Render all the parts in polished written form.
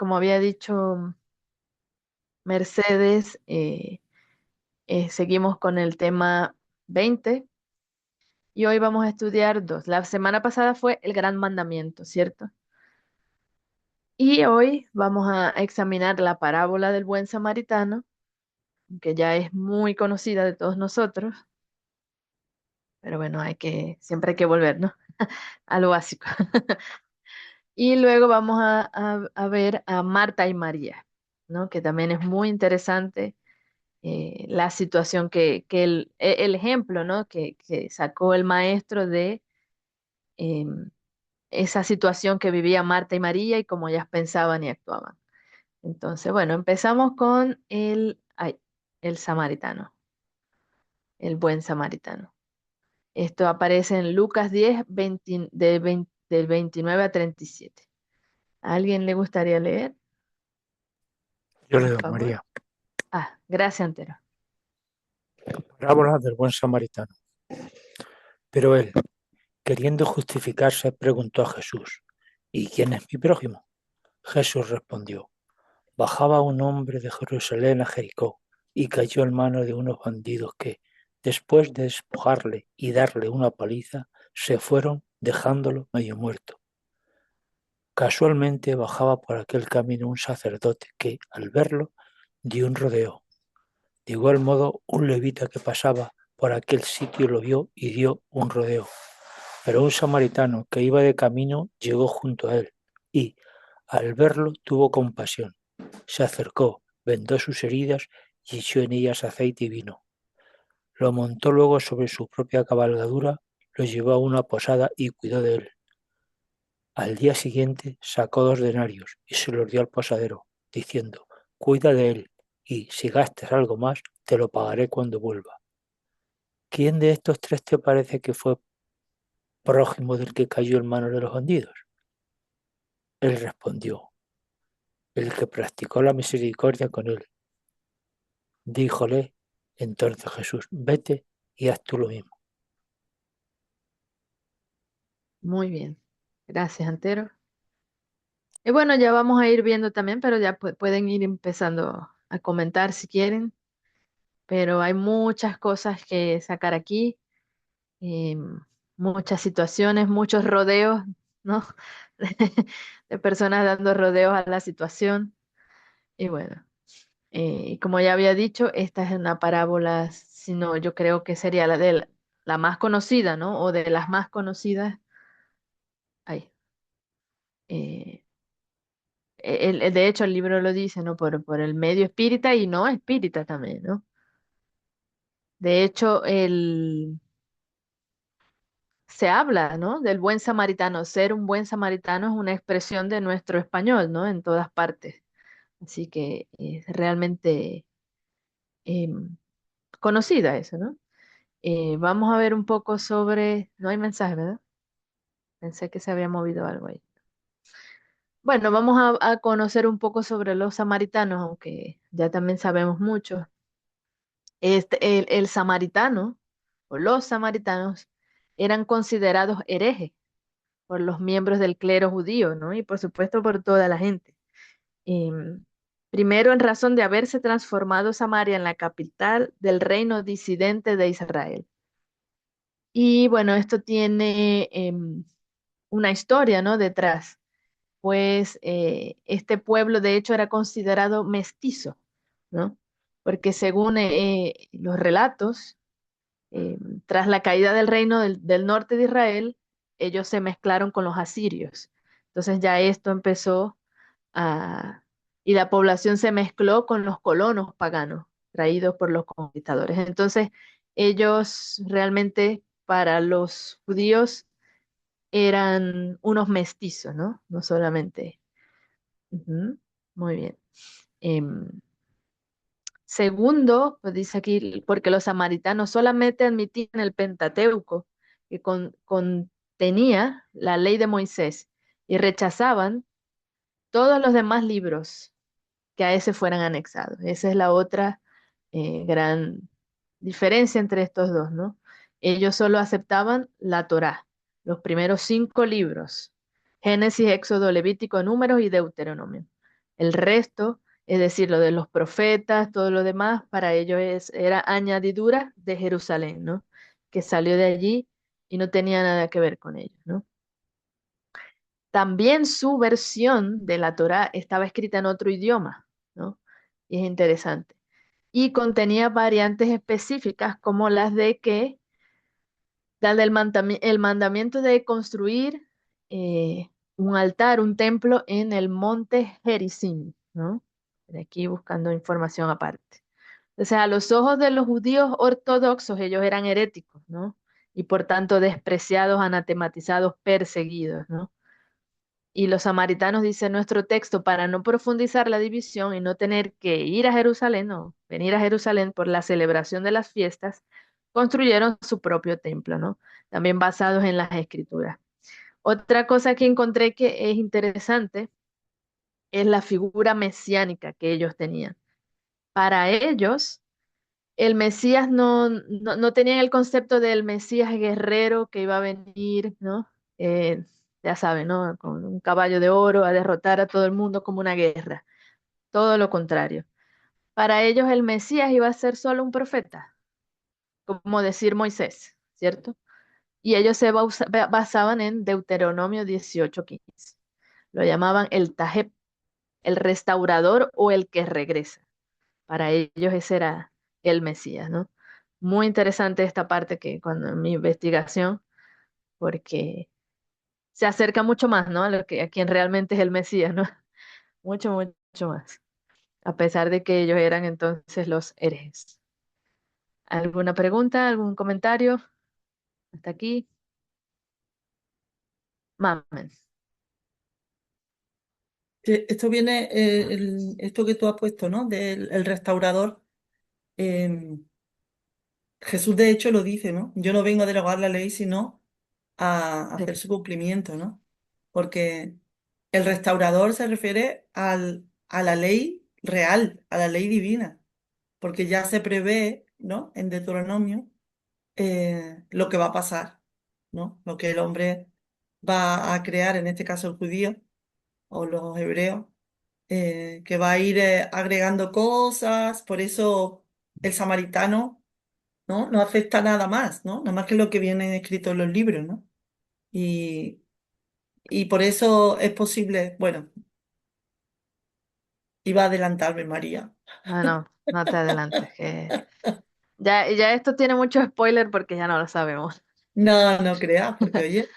como había dicho Mercedes, seguimos con el tema 20 y hoy vamos a estudiar dos. La semana pasada fue el gran mandamiento, ¿cierto? Y hoy vamos a examinar la parábola del buen samaritano, que ya es muy conocida de todos nosotros, pero bueno, siempre hay que volver, ¿no? A lo básico. Y luego vamos a ver a Marta y María, ¿no? Que también es muy interesante la situación el ejemplo, ¿no? Que sacó el maestro de em, esa situación que vivía Marta y María y cómo ellas pensaban y actuaban. Entonces, bueno, empezamos con el samaritano, el buen samaritano. Esto aparece en Lucas 10, del 29 a 37. ¿A alguien le gustaría leer, Yo por leo, favor? María, Gracias, Antero. parábola del buen samaritano. Pero él, queriendo justificarse, preguntó a Jesús, ¿y quién es mi prójimo? Jesús respondió, bajaba un hombre de Jerusalén a Jericó y cayó en manos de unos bandidos que, después de despojarle y darle una paliza, se fueron dejándolo medio muerto. Casualmente bajaba por aquel camino un sacerdote que, al verlo, dio un rodeo. De igual modo, un levita que pasaba por aquel sitio lo vio y dio un rodeo. Pero un samaritano que iba de camino llegó junto a él y, al verlo, tuvo compasión. Se acercó, vendó sus heridas y echó en ellas aceite y vino. Lo montó luego sobre su propia cabalgadura, lo llevó a una posada y cuidó de él. Al día siguiente sacó 2 denarios y se los dio al posadero, diciendo, cuida de él, y si gastas algo más, te lo pagaré cuando vuelva. ¿Quién de estos tres te parece que fue prójimo del que cayó en manos de los bandidos? Él respondió, el que practicó la misericordia con él. Díjole entonces Jesús, vete y haz tú lo mismo. Muy bien. Gracias, Antero. Y bueno, ya vamos a ir viendo también, pero ya pueden ir empezando a comentar si quieren, pero hay muchas cosas que sacar aquí, muchas situaciones, muchos rodeos, ¿no? De personas dando rodeos a la situación. Y bueno, como ya había dicho, esta es una parábola, si no, yo creo que sería la más conocida, ¿no? O de las más conocidas. Ay, eh, de hecho, el libro lo dice, ¿no? Por el medio espírita y no espírita también, ¿no? De hecho, se habla, ¿no? Del buen samaritano. Ser un buen samaritano es una expresión de nuestro español, ¿no? En todas partes. Así que es realmente em, conocida eso, ¿no? Vamos a ver un poco sobre... No hay mensaje, ¿verdad? Pensé que se había movido algo ahí. Bueno, vamos a conocer un poco sobre los samaritanos, aunque ya también sabemos mucho. El samaritano o los samaritanos eran considerados herejes por los miembros del clero judío, ¿no? Y por supuesto por toda la gente. Em, Primero, en razón de haberse transformado Samaria en la capital del reino disidente de Israel. Y bueno, esto tiene una historia, ¿no? Detrás. Pues este pueblo de hecho era considerado mestizo, ¿no? Porque según los relatos, eh, tras la caída del reino del norte de Israel, ellos se mezclaron con los asirios. Entonces ya esto empezó a... y la población se mezcló con los colonos paganos traídos por los conquistadores. Entonces ellos realmente para los judíos eran unos mestizos, ¿no? No solamente. Ujú, muy bien. Em, Segundo, pues dice aquí, porque los samaritanos solamente admitían el Pentateuco, que contenía la ley de Moisés, y rechazaban todos los demás libros que a ese fueran anexados. Esa es la otra gran diferencia entre estos dos, ¿no? Ellos solo aceptaban la Torá, los primeros 5 libros, Génesis, Éxodo, Levítico, Números y Deuteronomio. El resto, es decir, lo de los profetas, todo lo demás, para ellos era añadidura de Jerusalén, ¿no? Que salió de allí y no tenía nada que ver con ellos, ¿no? También su versión de la Torá estaba escrita en otro idioma, ¿no? Y es interesante. Y contenía variantes específicas como las de que, la del el mandamiento de construir un altar, un templo en el monte Gerizim, ¿no? De aquí buscando información aparte. O sea, a los ojos de los judíos ortodoxos, ellos eran heréticos, ¿no? Y por tanto despreciados, anatematizados, perseguidos, ¿no? Y los samaritanos, dice nuestro texto, para no profundizar la división y no tener que ir a Jerusalén, no, venir a Jerusalén por la celebración de las fiestas, construyeron su propio templo, ¿no? También basados en las escrituras. Otra cosa que encontré que es interesante es la figura mesiánica que ellos tenían. Para ellos, el Mesías no tenían el concepto del Mesías guerrero que iba a venir, ¿no? Ya saben, ¿no? Con un caballo de oro a derrotar a todo el mundo como una guerra. Todo lo contrario. Para ellos el Mesías iba a ser solo un profeta, como decir Moisés, ¿cierto? Y ellos se basaban en Deuteronomio 18:15. Lo llamaban el Tajeb, el restaurador o el que regresa. Para ellos ese era el Mesías, ¿no? Muy interesante esta parte que cuando en mi investigación, porque se acerca mucho más, ¿no? A lo que a quien realmente es el Mesías, ¿no? Mucho, mucho más. A pesar de que ellos eran entonces los herejes. ¿Alguna pregunta? ¿Algún comentario? Hasta aquí. Mamen. Esto viene, esto que tú has puesto, ¿no? Del el restaurador. eh, Jesús de hecho lo dice, ¿no? Yo no vengo a derogar la ley, sino a Sí, hacer su cumplimiento, ¿no? Porque el restaurador se refiere a la ley real, a la ley divina, porque ya se prevé, ¿no? En Deuteronomio lo que va a pasar, ¿no? Lo que el hombre va a crear, en este caso el judío o los hebreos, que va a ir agregando cosas, por eso el samaritano, ¿no? No acepta nada más, ¿no? Nada más que lo que viene escrito en los libros, ¿no? Y, y por eso es posible, bueno, iba a adelantarme, María. no, no, no te adelantes, que ya esto tiene mucho spoiler porque ya no lo sabemos. No, no creas, porque oye,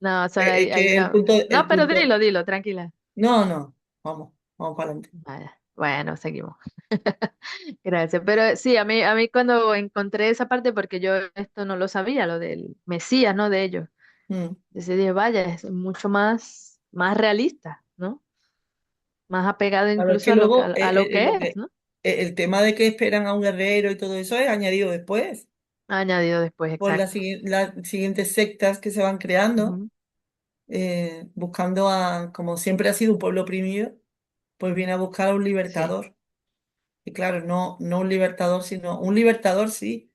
No, o sea, hay, es hay que una... No, el pero punto, dilo, dilo, tranquila. no, no, vamos para adelante. Vaya, bueno, seguimos. Gracias. Pero sí, a mí cuando encontré esa parte, porque yo esto no lo sabía, lo del Mesías, ¿no? De ellos. Mm. Decidí, vaya, es mucho más realista, ¿no? Más apegado Claro, es incluso que a lo que, luego es, ¿no? el tema de que esperan a un guerrero y todo eso es añadido después, Añadido después, por exacto. las siguientes sectas que se van creando, Ujú. buscando a, como siempre ha sido un pueblo oprimido, pues viene a buscar a un Sí, libertador. Y claro, no un libertador, sino un libertador sí,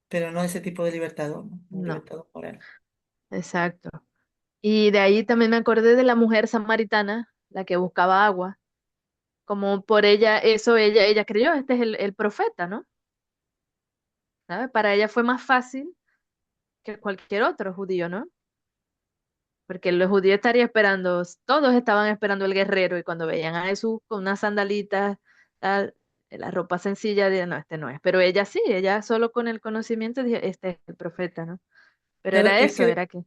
pero no ese tipo de libertador, ¿no? Un no, libertador moral. exacto. Y de ahí también me acordé de la mujer samaritana, la que buscaba agua, como por ella, eso ella creyó, este es el profeta, ¿no? ¿Sabe? Para ella fue más fácil que cualquier otro judío, ¿no? Porque los judíos estarían esperando, todos estaban esperando el guerrero y cuando veían a Jesús con unas sandalitas, tal, la ropa sencilla, de no, este no es. Pero ella sí, ella solo con el conocimiento dijo, este es el profeta, ¿no? Pero Claro, era es eso, que era que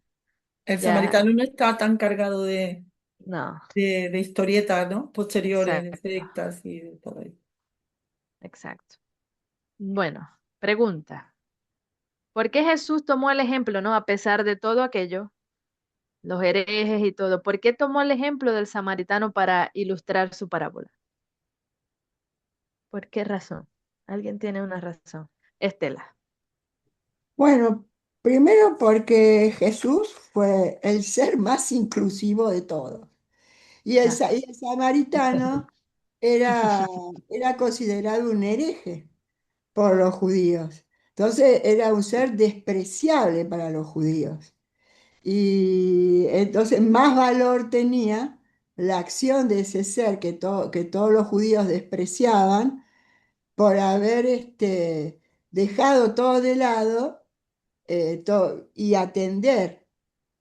el ya, samaritano no está tan cargado no, de historietas, ¿no? Posteriores, de exacto, sectas y de todo eso. exacto. Bueno, pregunta. ¿Por qué Jesús tomó el ejemplo, no? A pesar de todo aquello, los herejes y todo, ¿por qué tomó el ejemplo del samaritano para ilustrar su parábola? ¿Por qué razón? ¿Alguien tiene una razón? Estela. Bueno, primero porque Jesús fue el ser más inclusivo de todos. Ah, Y el samaritano era, era considerado un hereje por los judíos. Entonces era un ser despreciable para los judíos. Y entonces más valor tenía la acción de ese ser que todos los judíos despreciaban por haber dejado todo de lado y atender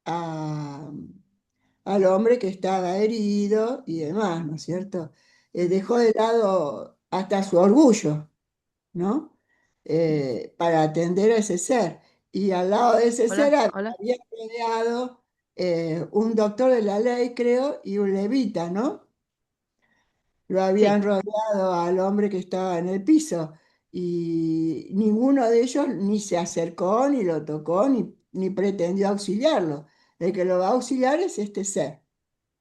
a- al hombre que estaba herido y demás, ¿no es cierto? Dejó de lado hasta su orgullo, ¿no? Para atender a ese ser. Y al lado de ese ser Hola, hola. había rodeado un doctor de la ley, creo, y un levita, ¿no? Lo habían Sí, rodeado al hombre que estaba en el piso y ninguno de ellos ni se acercó, ni lo tocó, ni pretendió auxiliarlo. El que lo va a auxiliar es este ser,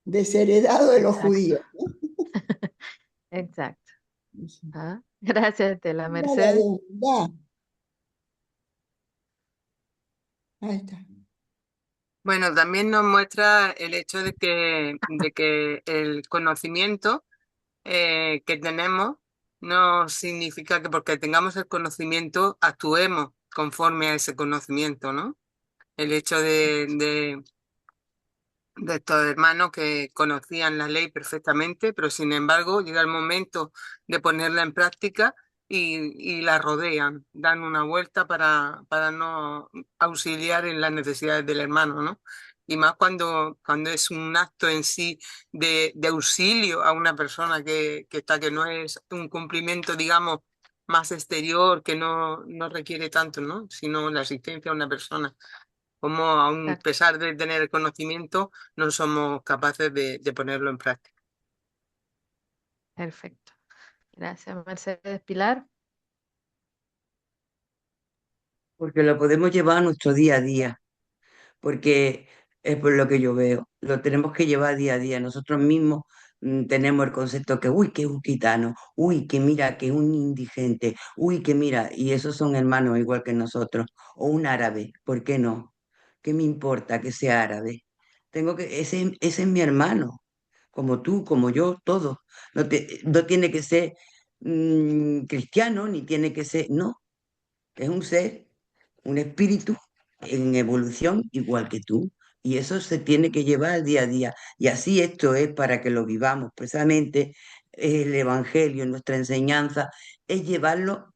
desheredado de los exacto. judíos. Exacto. Ah, gracias, Estela Nada de Mercedes. humildad. Ahí está. Bueno, también nos muestra el hecho de que el conocimiento que tenemos no significa que porque tengamos el conocimiento actuemos conforme a ese conocimiento, ¿no? El hecho de estos hermanos que conocían la ley perfectamente, pero sin embargo llega el momento de ponerla en práctica y la rodean, dan una vuelta para no auxiliar en las necesidades del hermano, ¿no? Y más cuando es un acto en sí de auxilio a una persona que no es un cumplimiento, digamos, más exterior, que no requiere tanto, ¿no? Sino la asistencia a una persona como a Exacto. pesar de tener el conocimiento, no somos capaces de ponerlo en práctica. Perfecto. Gracias, Mercedes. Pilar. Porque lo podemos llevar a nuestro día a día, porque es por lo que yo veo, lo tenemos que llevar día a día. Nosotros mismos tenemos el concepto que, uy, que es un gitano, uy, que mira, que es un indigente, uy, que mira, y esos son hermanos igual que nosotros, o un árabe, ¿por qué no? ¿Qué me importa que sea árabe? Ese es mi hermano, como tú, como yo, todos. No tiene que ser cristiano, ni tiene que ser, no, es un ser, un espíritu en evolución igual que tú. Y eso se tiene que llevar al día a día. Y así esto es para que lo vivamos. Precisamente el Evangelio, nuestra enseñanza, es llevarlo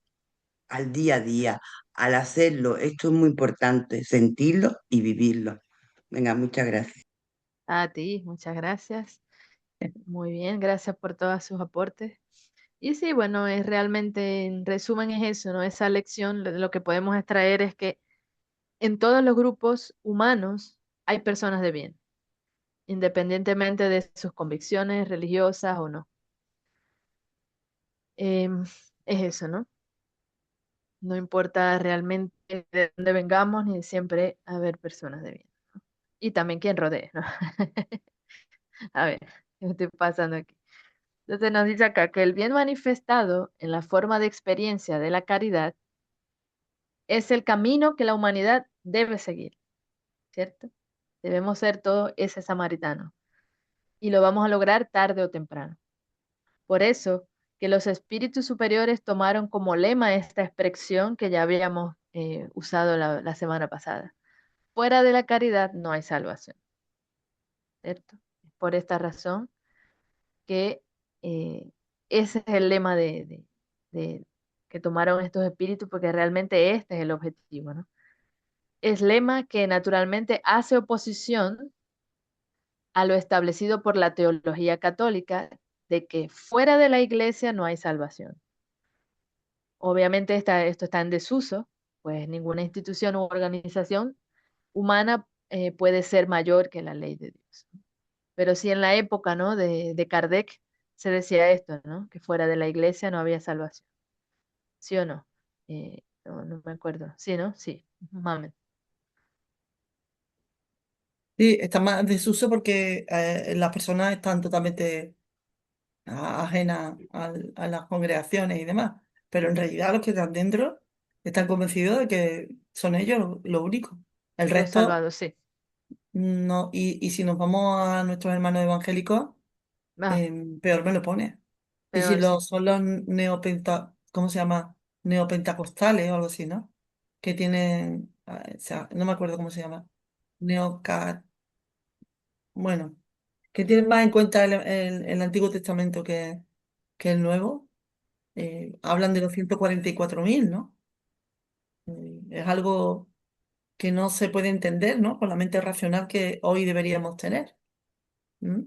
al día a día, al hacerlo. Esto es muy importante, sentirlo y vivirlo. Venga, muchas gracias. A ti, muchas gracias. Muy bien, gracias por todos sus aportes. Y sí, bueno, es realmente, en resumen, es eso, ¿no? Esa lección, lo que podemos extraer es que en todos los grupos humanos hay personas de bien, independientemente de sus convicciones religiosas o no. Es eso, ¿no? No importa realmente de dónde vengamos, ni siempre haber personas de bien. Y también quien rodee, ¿no? A ver, ¿qué me estoy pasando aquí? Entonces nos dice acá que el bien manifestado en la forma de experiencia de la caridad es el camino que la humanidad debe seguir, ¿cierto? Debemos ser todo ese samaritano y lo vamos a lograr tarde o temprano. Por eso que los espíritus superiores tomaron como lema esta expresión que ya habíamos usado la semana pasada. Fuera de la caridad no hay salvación, ¿cierto? Por esta razón que ese es el lema de- que tomaron estos espíritus, porque realmente este es el objetivo, ¿no? Es lema que naturalmente hace oposición a lo establecido por la teología católica de que fuera de la iglesia no hay salvación. Obviamente esto está en desuso, pues ninguna institución u organización humana puede ser mayor que la ley de Dios. Pero sí en la época, ¿no? de Kardec se decía esto, ¿no? Que fuera de la iglesia no había salvación. ¿Sí o no? No me acuerdo. ¿Sí, no? Sí. Mamen. Sí, está más en desuso porque las personas están totalmente ajenas a las congregaciones y demás. Pero en realidad los que están dentro están convencidos de que son ellos lo único. El Los resto salvados, sí. no. Y si nos vamos a nuestros hermanos evangélicos, Ah, peor me lo pone. Y si peor, sí. son los ¿cómo se llama? Neopentecostales o algo así, ¿no? Que tienen, o sea, no me acuerdo cómo se llama. Neocat, bueno. que tienen más en cuenta el Antiguo Testamento que el Nuevo. Hablan de los 144.000, ¿no? Es algo que no se puede entender, ¿no? Con la mente racional que hoy deberíamos tener. ¿Mm?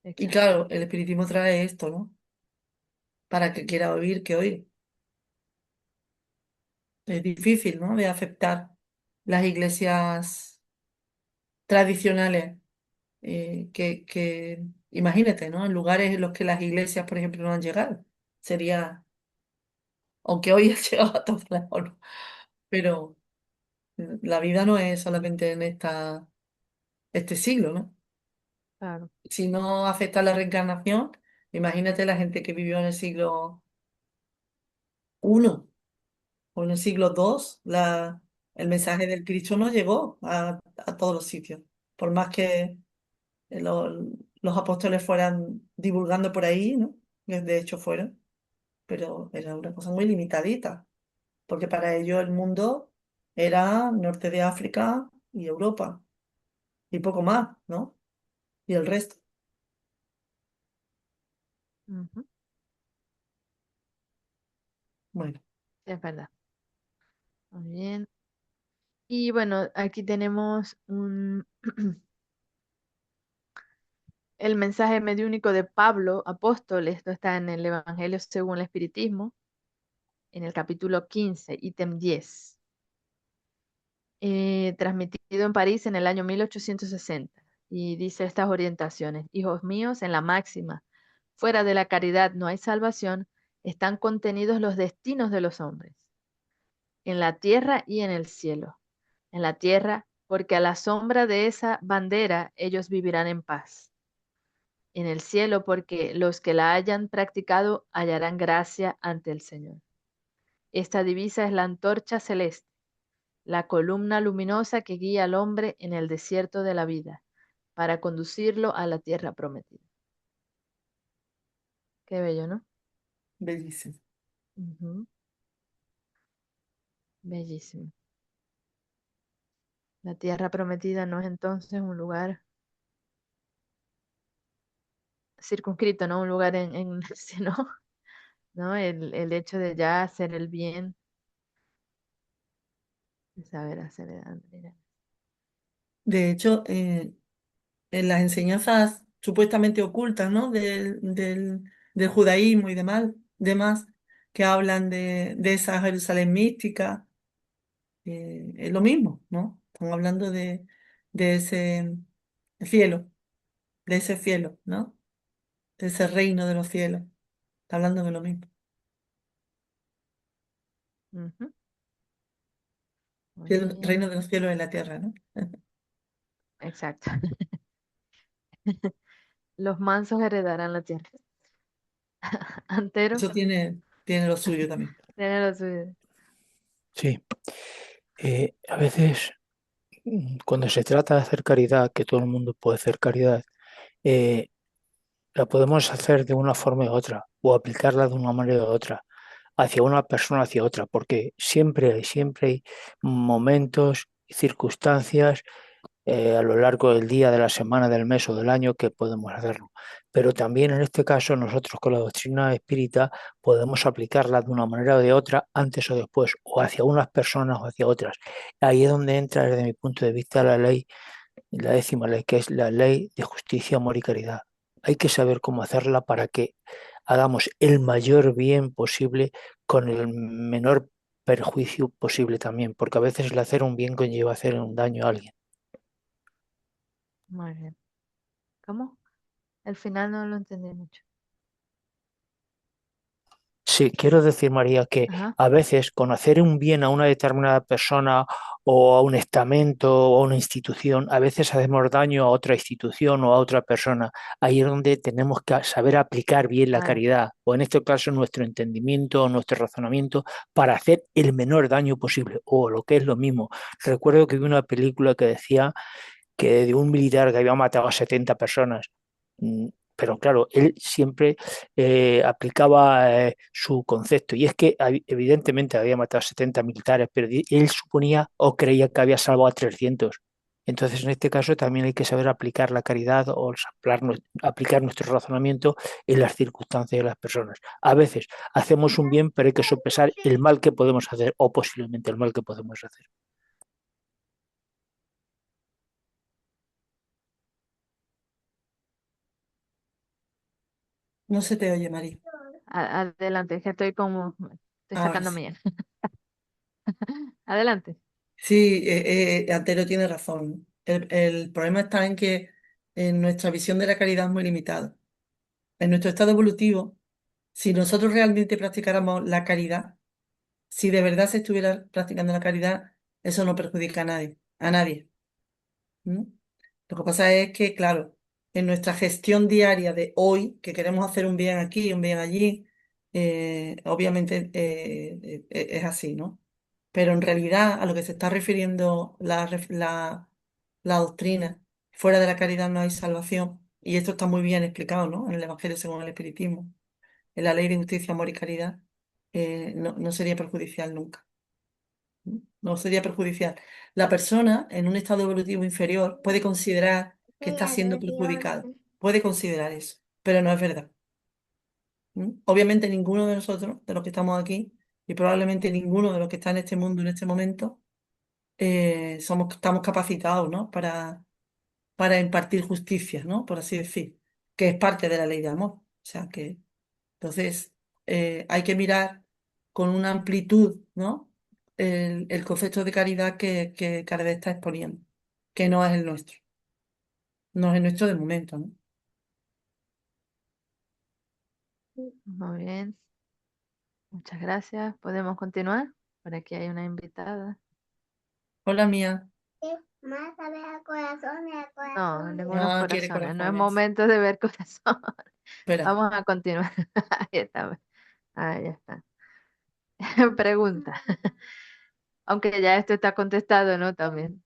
Y Exacto. claro, el espiritismo trae esto, ¿no? Para que quiera oír, que oír. Es difícil, ¿no? De aceptar las iglesias tradicionales, imagínate, ¿no? En lugares en los que las iglesias, por ejemplo, no han llegado. Sería, aunque hoy ha llegado a todos lados, ¿no? Pero la vida no es solamente en este siglo, ¿no? Claro. Si no acepta la reencarnación, imagínate la gente que vivió en el siglo I o en el siglo II, el mensaje del Cristo no llegó a todos los sitios. Por más que los apóstoles fueran divulgando por ahí, ¿no? Que de hecho fueron, pero era una cosa muy limitadita, porque para ellos el mundo era norte de África y Europa, y poco más, ¿no? Y el resto. Ujú. Bueno, Sí, es verdad. Muy bien. Y bueno, aquí tenemos el mensaje mediúnico de Pablo, apóstol. Esto está en el Evangelio según el Espiritismo, en el capítulo 15, ítem 10. Transmitido en París en el año 1860. Y dice estas orientaciones: hijos míos, en la máxima, fuera de la caridad no hay salvación, están contenidos los destinos de los hombres, en la tierra y en el cielo. En la tierra, porque a la sombra de esa bandera ellos vivirán en paz. En el cielo, porque los que la hayan practicado hallarán gracia ante el Señor. Esta divisa es la antorcha celeste, la columna luminosa que guía al hombre en el desierto de la vida, para conducirlo a la tierra prometida. Qué bello, ¿no? bellísimo. Ujú. Bellísimo. La tierra prometida no es entonces un lugar circunscrito, ¿no? Un lugar sino, ¿no? El hecho de ya hacer el bien, de saber hacer el bien. De hecho, en las enseñanzas supuestamente ocultas, ¿no? Del judaísmo y demás, que hablan de esa Jerusalén mística, es lo mismo, ¿no? Están hablando de ese cielo, de ese cielo, ¿no? De ese reino de los cielos. Está hablando de lo mismo. Ujú. Muy El bien, reino de los cielos en la tierra, ¿no? exacto. Los mansos heredarán la tierra. Antero, Eso tiene lo suyo también. tiene lo suyo. Sí, a veces cuando se trata de hacer caridad, que todo el mundo puede hacer caridad, eh, la podemos hacer de una forma u otra, o aplicarla de una manera u otra, hacia una persona, hacia otra, porque siempre hay momentos y circunstancias a lo largo del día, de la semana, del mes o del año que podemos hacerlo. Pero también en este caso nosotros con la doctrina espírita podemos aplicarla de una manera o de otra, antes o después, o hacia unas personas o hacia otras. Ahí es donde entra desde mi punto de vista la ley, la décima ley, que es la ley de justicia, amor y caridad. Hay que saber cómo hacerla para que hagamos el mayor bien posible con el menor perjuicio posible también, porque a veces el hacer un bien conlleva hacer un daño a alguien. Muy bien. ¿Cómo? El final no lo entendí mucho. Sí, quiero decir, María, que Ajá. a veces con hacer un bien a una determinada persona o a un estamento o a una institución, a veces hacemos daño a otra institución o a otra persona. Ahí es donde tenemos que saber aplicar bien la Ah, caridad, o en este caso nuestro entendimiento o nuestro razonamiento, para hacer el menor daño posible, o lo que es lo mismo. Recuerdo que vi una película que decía que de un militar que había matado a 70 personas. Mm, Pero claro, él siempre aplicaba su concepto, y es que evidentemente había matado a 70 militares, pero él suponía o creía que había salvado a 300. Entonces, en este caso también hay que saber aplicar la caridad o aplicar nuestro razonamiento en las circunstancias de las personas. A veces hacemos un bien, pero hay que sopesar el mal que podemos hacer o posiblemente el mal que podemos hacer. No se te oye, María. Adelante, es que estoy Ahora sacando sí. mía. Adelante. Sí, Antero tiene razón. El problema está en que nuestra visión de la caridad es muy limitada. En nuestro estado evolutivo, si nosotros realmente practicáramos la caridad, si de verdad se estuviera practicando la caridad, eso no perjudica a nadie, a nadie. ¿Mm? Lo que pasa es que, claro, en nuestra gestión diaria de hoy, que queremos hacer un bien aquí, un bien allí, obviamente es así, ¿no? Pero en realidad a lo que se está refiriendo la doctrina, fuera de la caridad no hay salvación, y esto está muy bien explicado, ¿no? En el Evangelio según el Espiritismo, en la ley de justicia, amor y caridad, no sería perjudicial nunca. No sería perjudicial. La persona en un estado evolutivo inferior puede considerar que está siendo perjudicada, puede considerar eso, pero no es verdad. ¿Mm? Obviamente ninguno de nosotros, de los que estamos aquí, y probablemente ninguno de los que está en este mundo en este momento, estamos capacitados, ¿no? para impartir justicia, ¿no? Por así decir, que es parte de la ley de amor. O sea que, entonces, hay que mirar con una amplitud, ¿no? El concepto de caridad que Caridad está exponiendo, que no es el nuestro, no es el nuestro de momento, ¿no? Muy bien, muchas gracias. ¿Podemos continuar? Por aquí hay una invitada. Hola, mía. No, ningunos Ah, quiere corazones. No es corazones. momento de ver corazones. Espera. Vamos a continuar. Ahí está. Ahí está. Pregunta. Aunque ya esto está contestado, ¿no? También.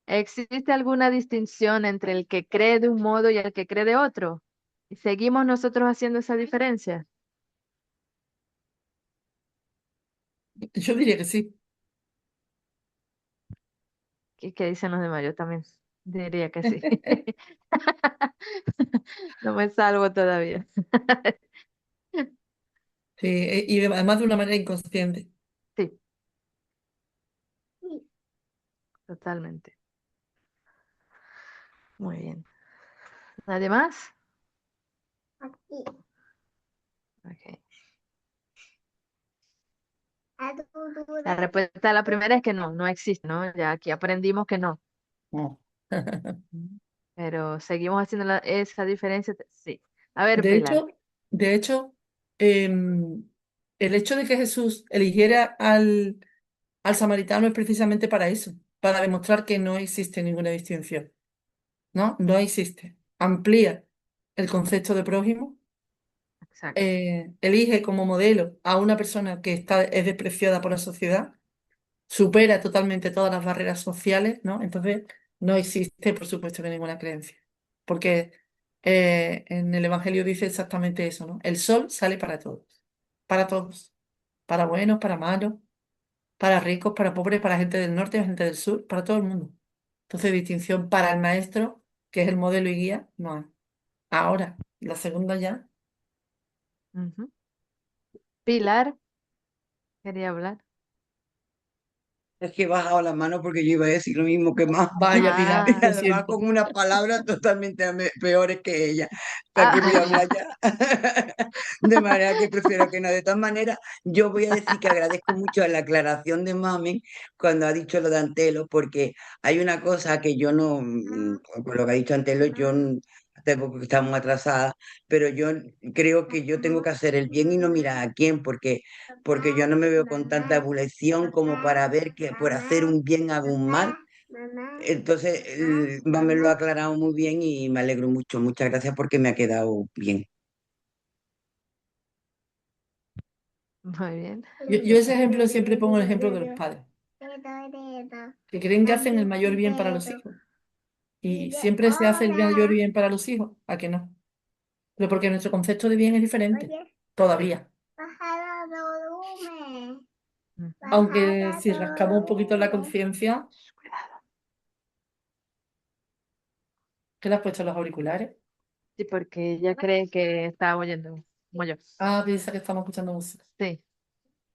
¿Existe alguna distinción entre el que cree de un modo y el que cree de otro? ¿Y seguimos nosotros haciendo esa diferencia? Yo diría que sí. ¿Qué dicen los demás? Yo también diría que sí. No me salvo todavía. Sí, y además de una manera inconsciente. Sí, totalmente. Muy bien. ¿Nadie más? Ok. La respuesta a la primera es que no, no existe, ¿no? Ya aquí aprendimos que no. No. Pero seguimos haciendo esa diferencia. Sí. A ver, De Pilar. hecho, de hecho, el hecho de que Jesús eligiera al samaritano es precisamente para eso, para demostrar que no existe ninguna distinción, ¿no? No existe. Amplía el concepto de prójimo, Exacto. elige como modelo a una persona que es despreciada por la sociedad, supera totalmente todas las barreras sociales, ¿no? Entonces, no existe, por supuesto, que ninguna creencia. Porque en el Evangelio dice exactamente eso, ¿no? El sol sale para todos, para buenos, para malos, para ricos, para pobres, para gente del norte, gente del sur, para todo el mundo. Entonces, distinción para el maestro, que es el modelo y guía, no hay. Ahora, la segunda ya, Ujú. Pilar, quería hablar. Es que he bajado la mano porque yo iba a decir lo mismo que más. vaya Pilar, Y Ah, lo además siento. con unas palabras totalmente peores que ella. ¿Para qué voy a ah, hablar ya? De manera que prefiero que no. De todas maneras, yo voy a decir que agradezco mucho la aclaración de Mami cuando ha dicho lo de Antelo, porque hay una cosa que yo no, con lo que ha dicho Antelo, hace poco que estamos atrasadas, pero yo creo que yo tengo que hacer el bien y no mirar a quién, porque yo no me veo con tanta evolución como para ver que por hacer un bien hago un mal. Entonces, me lo ha aclarado muy bien y me alegro mucho. Muchas gracias porque me ha quedado bien. muy bien. Yo ese ejemplo siempre pongo el ejemplo de los padres, que creen que hacen el mayor bien para los hijos. Y siempre se hace el mayor bien para los hijos, ¿a que no? Pero porque nuestro concepto de bien es diferente, todavía. Ujú. Aunque si rascamos un poquito la conciencia, Cuidado. ¿Qué le has puesto los auriculares? Sí, porque ella cree que está oyendo como yo. Ah, piensa que estamos escuchando música. Sí,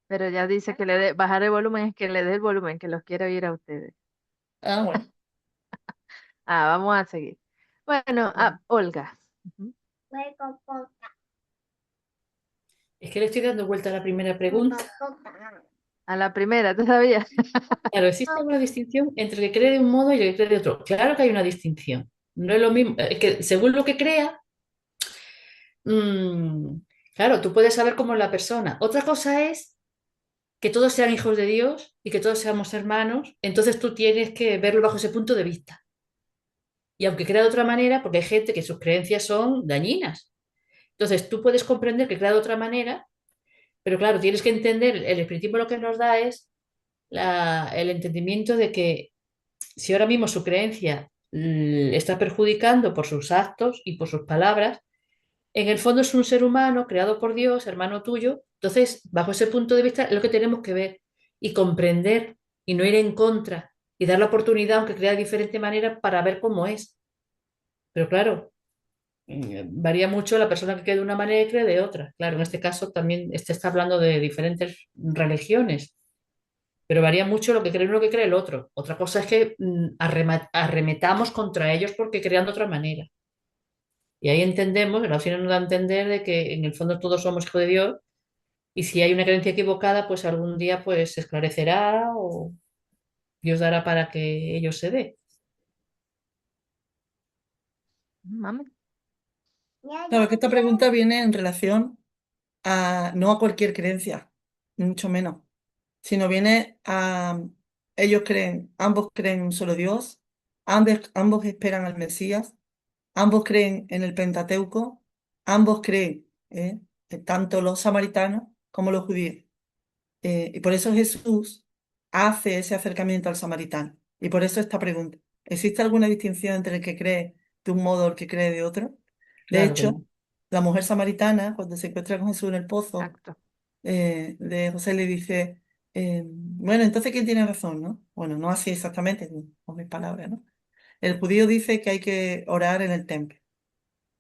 pero ella dice que le dé, bajar el volumen es que le dé el volumen, que los quiere oír a ustedes. Ah, bueno. Vamos a seguir. Bueno, Olga. Ujú. Es que le estoy dando vuelta a la primera pregunta. A la primera, ¿tú sabías? Claro, existe una distinción entre el que cree de un modo y el que cree de otro. Claro que hay una distinción. No es lo mismo, es que según lo que crea, mm, claro, tú puedes saber cómo es la persona. Otra cosa es que todos sean hijos de Dios y que todos seamos hermanos, entonces tú tienes que verlo bajo ese punto de vista. Y aunque crea de otra manera, porque hay gente que sus creencias son dañinas. Entonces tú puedes comprender que crea de otra manera, pero claro, tienes que entender, el espiritismo lo que nos da es el entendimiento de que si ahora mismo su creencia está perjudicando por sus actos y por sus palabras, en el fondo es un ser humano creado por Dios, hermano tuyo. Entonces, bajo ese punto de vista, es lo que tenemos que ver y comprender y no ir en contra y dar la oportunidad, aunque crea de diferente manera, para ver cómo es. Pero claro, varía mucho la persona que cree de una manera y cree de otra. Claro, en este caso también este está hablando de diferentes religiones, pero varía mucho lo que cree uno y lo que cree el otro. Otra cosa es que arremetamos contra ellos porque crean de otra manera. Y ahí entendemos, la opción nos da a entender de que en el fondo todos somos hijos de Dios y si hay una creencia equivocada, pues algún día pues se esclarecerá o Dios dará para que ello se dé. Mami. Claro que esta pregunta viene en relación a no a cualquier creencia, ni mucho menos, sino viene a ellos creen, ambos creen en un solo Dios, ambos esperan al Mesías, ambos creen en el Pentateuco, ambos creen, tanto los samaritanos como los judíos. Y por eso Jesús hace ese acercamiento al samaritano. Y por eso esta pregunta. ¿Existe alguna distinción entre el que cree de un modo o el que cree de otro? De Claro que hecho, no. la mujer samaritana, cuando se encuentra con Jesús en el pozo, Exacto. de José le dice, bueno, entonces ¿quién tiene razón, no? Bueno, no así exactamente, con mis palabras, ¿no? El judío dice que hay que orar en el templo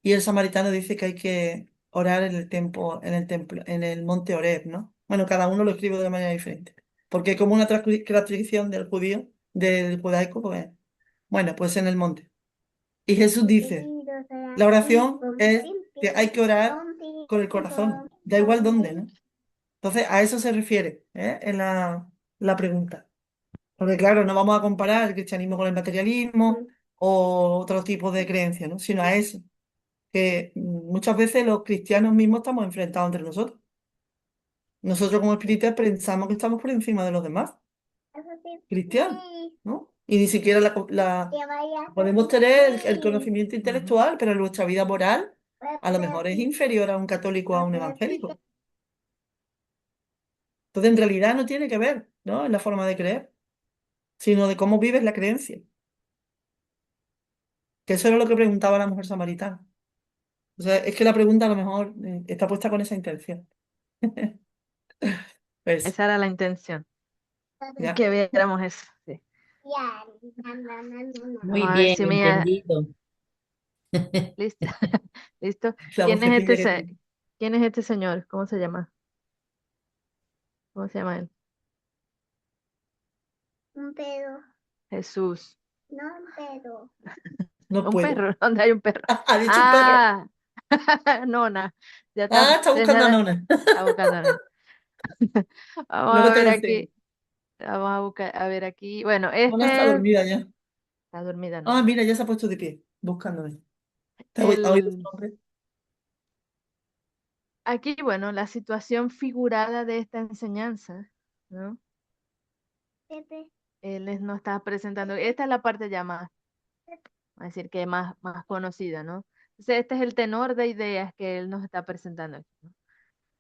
y el samaritano dice que hay que orar en el templo, en el monte Oreb, ¿no? Bueno, cada uno lo escribe de manera diferente, porque como una tradición del judío, del judaico, pues, bueno, pues en el monte. Y Jesús dice, la oración es que hay que orar con el corazón, da igual dónde, ¿no? Entonces, a eso se refiere, en la pregunta. Porque claro, no vamos a comparar el cristianismo con el materialismo o otro tipo de creencias, ¿no? Sino a eso, que muchas veces los cristianos mismos estamos enfrentados entre nosotros. Nosotros como espíritas pensamos que estamos por encima de los demás cristianos, ¿no? Y ni siquiera podemos tener el conocimiento Ujú. intelectual, pero nuestra vida moral a lo mejor es inferior a un católico o a un evangélico. Entonces, en realidad no tiene que ver, ¿no? En la forma de creer, sino de cómo vives la creencia. Que eso era lo que preguntaba la mujer samaritana. O sea, es que la pregunta a lo mejor está puesta con esa intención. Pues, Esa era la intención, ya. que viéramos eso. Sí. Vamos Muy a ver bien si Mía, entendido. listo. ¿Listo? La vocecilla que tiene. ¿Quién es este señor? ¿Cómo se llama? ¿Cómo se llama él? Jesús. No Un puedo. perro. ¿Dónde hay un perro? Ha dicho un perro. Ah, Nona. Ya Ah, está está buscando a señala, Nona. está buscando a Nona. Vamos Luego a te ver lo enseño. aquí. Vamos a buscar, a ver aquí. Bueno, Nona está este dormida ya. está dormida, Ah, Nona. mira, ya se ha puesto de pie, buscándome. ¿Ha oído su El, nombre? aquí, bueno, la situación figurada de esta enseñanza, ¿no? Nos está presentando. Esta es la parte ya más, a decir que más conocida, ¿no? Entonces, este es el tenor de ideas que él nos está presentando aquí, ¿no?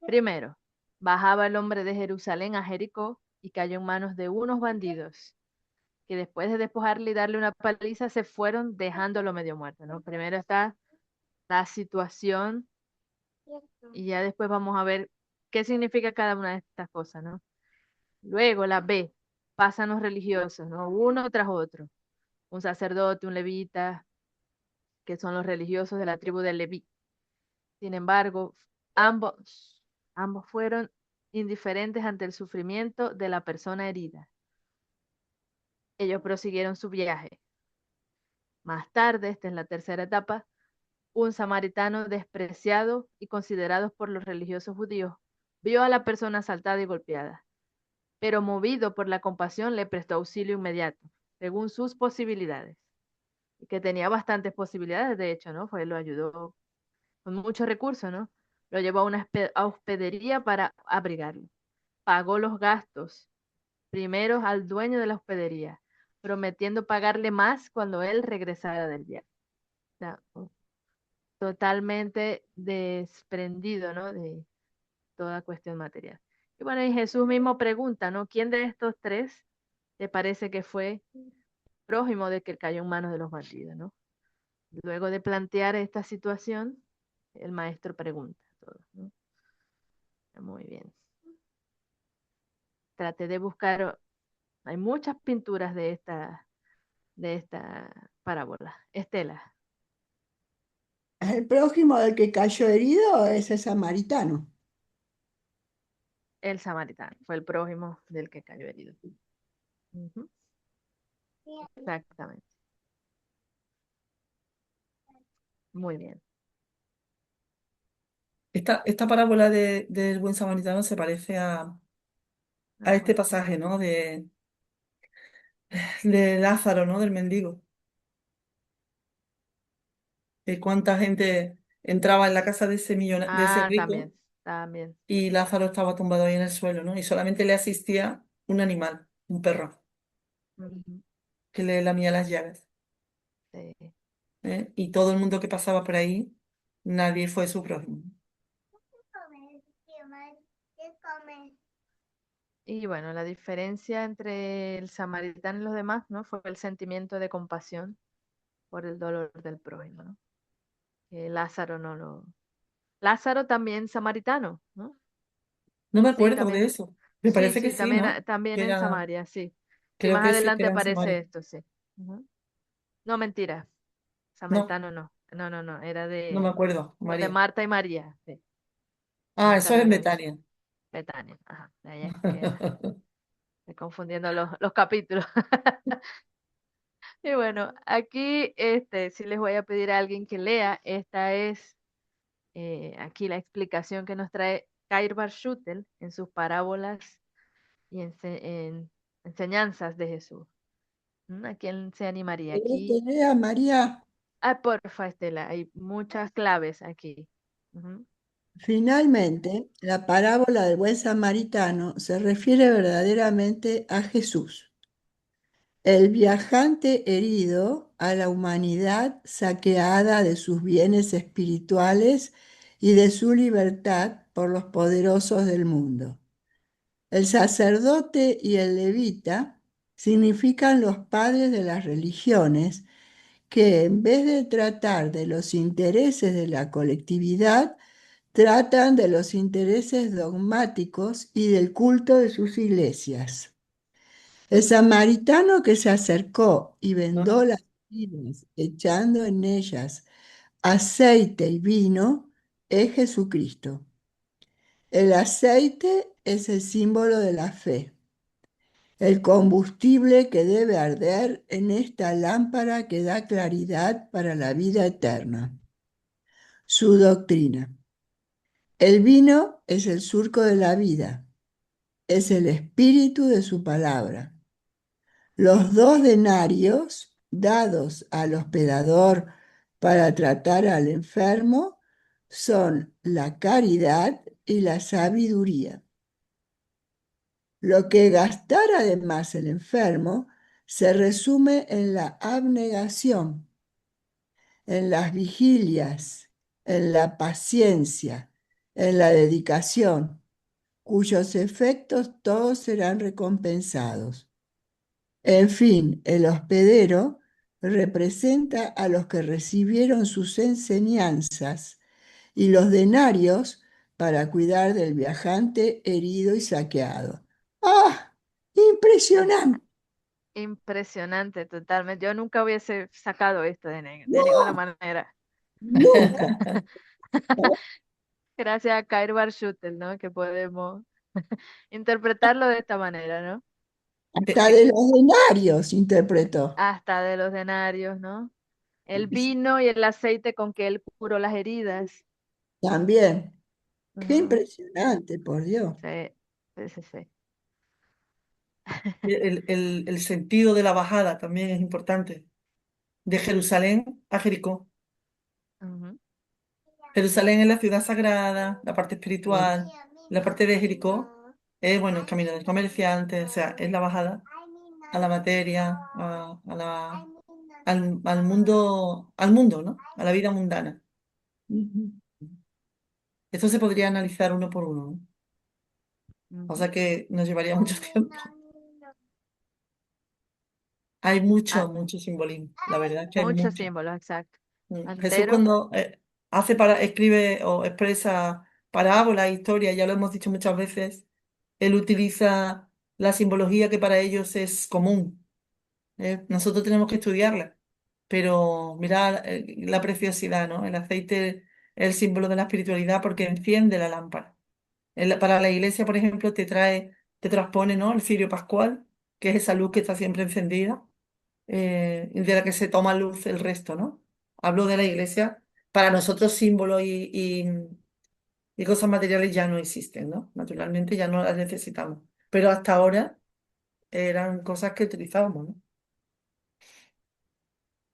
Primero, bajaba el hombre de Jerusalén a Jericó y cayó en manos de unos bandidos que después de despojarle y darle una paliza se fueron dejándolo medio muerto, ¿no? Primero está la situación y ya después vamos a ver qué significa cada una de estas cosas, ¿no? Luego la B, pasan los religiosos, ¿no? Uno tras otro, un sacerdote, un levita, que son los religiosos de la tribu de Leví. Sin embargo, ambos fueron indiferentes ante el sufrimiento de la persona herida. Ellos prosiguieron su viaje. Más tarde, esta es la tercera etapa, un samaritano despreciado y considerado por los religiosos judíos vio a la persona asaltada y golpeada, pero movido por la compasión le prestó auxilio inmediato, según sus posibilidades, y que tenía bastantes posibilidades, de hecho, ¿no? Lo ayudó con muchos recursos, ¿no? Lo llevó a una hospedería para abrigarlo. Pagó los gastos primero al dueño de la hospedería, prometiendo pagarle más cuando él regresara del viaje. O sea, totalmente desprendido, ¿no? De toda cuestión material. Y bueno, y Jesús mismo pregunta, ¿no? ¿Quién de estos tres te parece que fue prójimo de que cayó en manos de los bandidos, ¿no? Luego de plantear esta situación, el maestro pregunta todo, ¿no? Muy bien. Traté de buscar, hay muchas pinturas de esta parábola. Estela, El prójimo del que cayó herido es el samaritano. el samaritano, fue el prójimo del que cayó herido. Ujú, exactamente. Muy bien. Esta parábola del buen samaritano se parece a este Ajá. pasaje, ¿no? De Lázaro, ¿no? Del mendigo. De cuánta gente entraba en la casa de ese Ah, rico también, también. y Lázaro estaba tumbado ahí en el suelo, ¿no? Y solamente le asistía un animal, un perro, Ujú, que le lamía las llagas. sí. ¿Eh? Y todo el mundo que pasaba por ahí, nadie fue su prójimo. Y bueno, la diferencia entre el samaritano y los demás, ¿no? Fue el sentimiento de compasión por el dolor del prójimo, ¿no? Que Lázaro no lo... Lázaro también samaritano, ¿no? No me Sí, acuerdo de también. eso. Me Sí, parece que sí, sí, también, ¿no? también Que en era, Samaria, sí. Sí, creo más que sí, que adelante era en aparece Samaria. esto, sí. Ujú. No, mentira. No, Samaritano no. No, no, no. Era no me acuerdo, de María. Marta y María. Sí. Ah, eso es Lázaro en era en Betania. Betania. Ajá. De ahí es que era. Estoy confundiendo los capítulos. Y bueno, aquí sí les voy a pedir a alguien que lea. Esta es aquí la explicación que nos trae Kair Schutel en sus parábolas y en enseñanzas de Jesús. ¿A quién se animaría ¿Querés que aquí? lea, María? Ah, porfa, Estela, hay muchas claves aquí. Ujú. Finalmente, la parábola del buen samaritano se refiere verdaderamente a Jesús, el viajante herido, a la humanidad saqueada de sus bienes espirituales y de su libertad por los poderosos del mundo. El sacerdote y el levita significan los padres de las religiones que en vez de tratar de los intereses de la colectividad, tratan de los intereses dogmáticos y del culto de sus iglesias. El samaritano que se acercó y vendó Ajá. las vidas, echando en ellas aceite y vino, es Jesucristo. El aceite es el símbolo de la fe, el combustible que debe arder en esta lámpara que da claridad para la vida eterna. Su doctrina. El vino es el surco de la vida, es el espíritu de su palabra. Los 2 denarios dados al hospedador para tratar al enfermo son la caridad y la sabiduría. Lo que gastara además el enfermo se resume en la abnegación, en las vigilias, en la paciencia, en la dedicación, cuyos efectos todos serán recompensados. En fin, el hospedero representa a los que recibieron sus enseñanzas y los denarios para cuidar del viajante herido y saqueado. ¡Ah! Impresionante. Impresionante, totalmente. Yo nunca hubiese sacado esto de ninguna No, manera. nunca. Gracias a Kair Barshuttel, ¿no? Que podemos interpretarlo de esta manera, ¿no? Eh, Hasta eh, de los denarios interpretó. Hasta de los denarios, ¿no? El vino y el aceite con que él curó las heridas. También. Qué Ujú. impresionante, por Dios. Sí, sí, sí, sí. el sentido de la bajada también es importante. De Jerusalén a Jericó. Ujú. Jerusalén es la ciudad sagrada, la parte Sí. espiritual. La parte de Jericó es, bueno, el camino del comerciante, o sea, es la bajada a la materia, al mundo, ¿no? A la vida mundana. Ujú. Esto se podría analizar uno por uno, ¿no? O Ujú. sea que nos llevaría mucho tiempo. Hay Ah, mucho simbolismo, la verdad es que hay muchos mucho. símbolos, exacto. Jesús Antero. cuando escribe o expresa parábolas, historias, ya lo hemos dicho muchas veces, él utiliza la simbología que para ellos es común. Nosotros tenemos que estudiarla, pero mira la preciosidad, ¿no? El aceite es el símbolo de la espiritualidad porque enciende la lámpara. Para la iglesia, por ejemplo, te transpone, ¿no? El cirio pascual, que es esa luz que está siempre encendida y de la que se toma luz el resto, ¿no? Hablo de la iglesia, para nosotros símbolos y cosas materiales ya no existen, ¿no? Naturalmente ya no las necesitamos, pero hasta ahora eran cosas que utilizábamos, ¿no?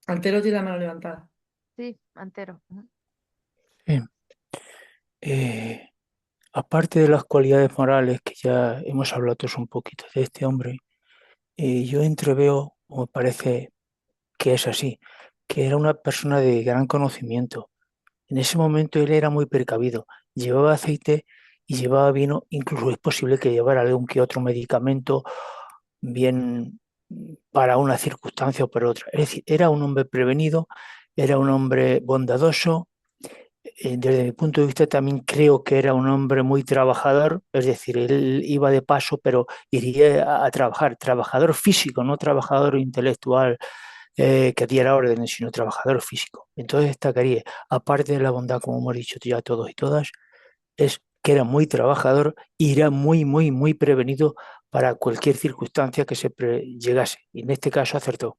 Antero tiene la mano levantada. Sí, Antero. Ujú. Sí. Eh, Aparte de las cualidades morales que ya hemos hablado todos un poquito de este hombre, yo entreveo, o me parece que es así, que era una persona de gran conocimiento. En ese momento él era muy precavido, llevaba aceite y llevaba vino, incluso es posible que llevara algún que otro medicamento bien para una circunstancia o para otra. Es decir, era un hombre prevenido, era un hombre bondadoso. Desde mi punto de vista también creo que era un hombre muy trabajador, es decir, él iba de paso, pero iría a trabajar, trabajador físico, no trabajador intelectual que diera órdenes, sino trabajador físico. Entonces destacaría, aparte de la bondad, como hemos dicho ya todos y todas, es que era muy trabajador y era muy prevenido para cualquier circunstancia que llegase. Y en este caso acertó.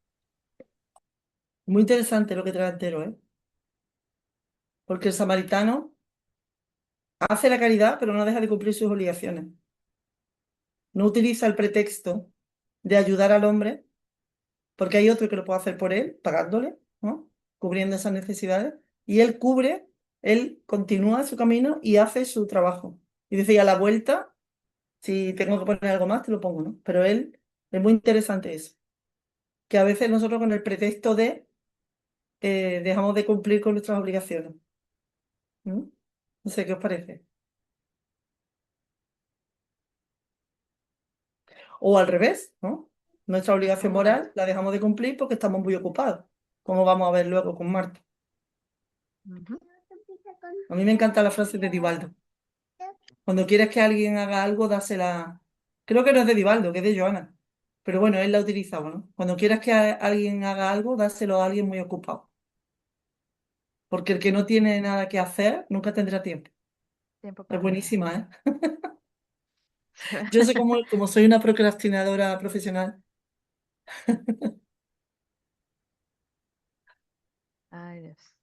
Muy interesante lo que trae Antero, ¿eh? Porque el samaritano hace la caridad, pero no deja de cumplir sus obligaciones. No utiliza el pretexto de ayudar al hombre, porque hay otro que lo puede hacer por él, pagándole, ¿no? Cubriendo esas necesidades, y él continúa su camino y hace su trabajo. Y dice, y a la vuelta, si tengo que poner algo más, te lo pongo, ¿no? Pero él, es muy interesante eso, que a veces nosotros con el pretexto de dejamos de cumplir con nuestras obligaciones. ¿No? No sé qué os parece. O al revés, ¿no? Nuestra obligación moral la dejamos de cumplir porque estamos muy ocupados, como vamos a ver luego con Marta. Ujú. A mí me encanta la frase de Divaldo. Cuando quieres que alguien haga algo, dásela. Creo que no es de Divaldo, que es de Joana. Pero bueno, él la utilizaba, ¿no? Cuando quieras que alguien haga algo, dáselo a alguien muy ocupado. Porque el que no tiene nada que hacer nunca tendrá tiempo. Tiempo Es para nada. buenísima, ¿eh? Yo sé como soy una procrastinadora profesional. Ay, Dios.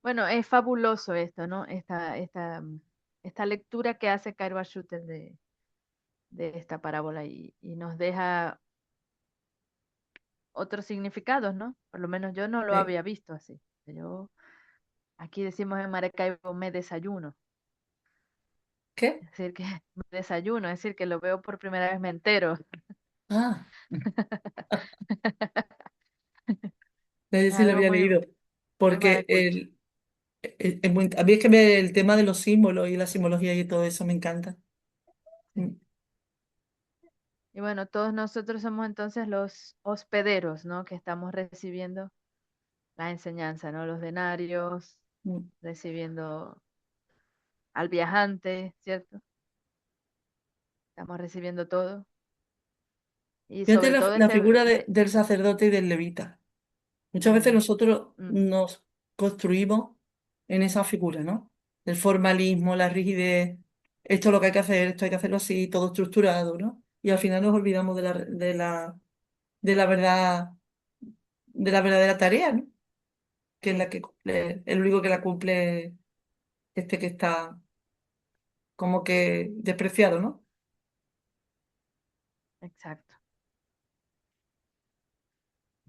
Bueno, es fabuloso esto, ¿no? Esta lectura que hace Cairo Schutter de esta parábola y nos deja otros significados, ¿no? Por lo menos yo no lo ¿Eh? había visto así. Yo, aquí decimos en Maracaibo, me desayuno. ¿Qué? Es decir, que me desayuno, es decir, que lo veo por primera vez, me entero. Ah, sí lo Algo había muy, leído. muy Porque maracucho. a mí es que el tema de los símbolos y la simbología y todo eso me encanta. Sí. Mm, Y bueno, todos nosotros somos entonces los hospederos, ¿no? Que estamos recibiendo la enseñanza, ¿no? Los denarios, mm. recibiendo al viajante, ¿cierto? Estamos recibiendo todo. Y Fíjate sobre todo la ese... figura del sacerdote y del levita. Muchas veces Mm, nosotros mm, nos construimos en esa figura, ¿no? El formalismo, la rigidez, esto es lo que hay que hacer, esto hay que hacerlo así, todo estructurado, ¿no? Y al final nos olvidamos de la verdad, de la verdadera tarea, ¿no? Que es la que cumple, el único que la cumple este que está como que despreciado, ¿no? exacto.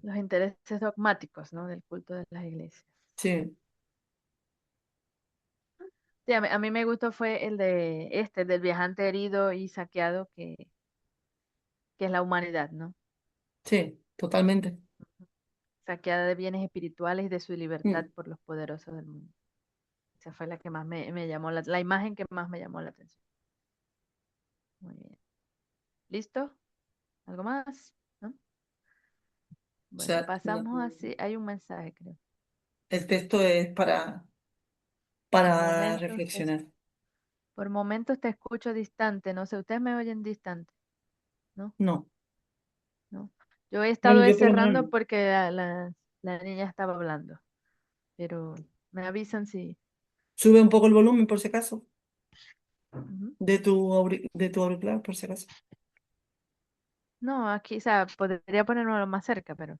Los intereses dogmáticos, ¿no? Del culto de las iglesias. Sí, Sí, a mí me gustó fue el de este, del viajante herido y saqueado, que es la humanidad, ¿no? sí, totalmente. Saqueada de bienes espirituales y de su libertad Mm. por los poderosos del mundo. Esa fue la que más me llamó, la imagen que más me llamó la atención. Muy bien. ¿Listo? ¿Algo más? ¿No? O Bueno, sea, pasamos así. Hay un mensaje, creo. el texto es Por para momentos, reflexionar. por momentos te escucho distante. No sé, ustedes me oyen distante, ¿no? No, ¿No? Yo he bueno, estado yo por lo menos cerrando no. porque la niña estaba hablando, pero me avisan si... Sube un poco el volumen por si acaso, Ujú. de tu auricular, por si acaso. No, aquí, o sea, podría ponerlo más cerca, pero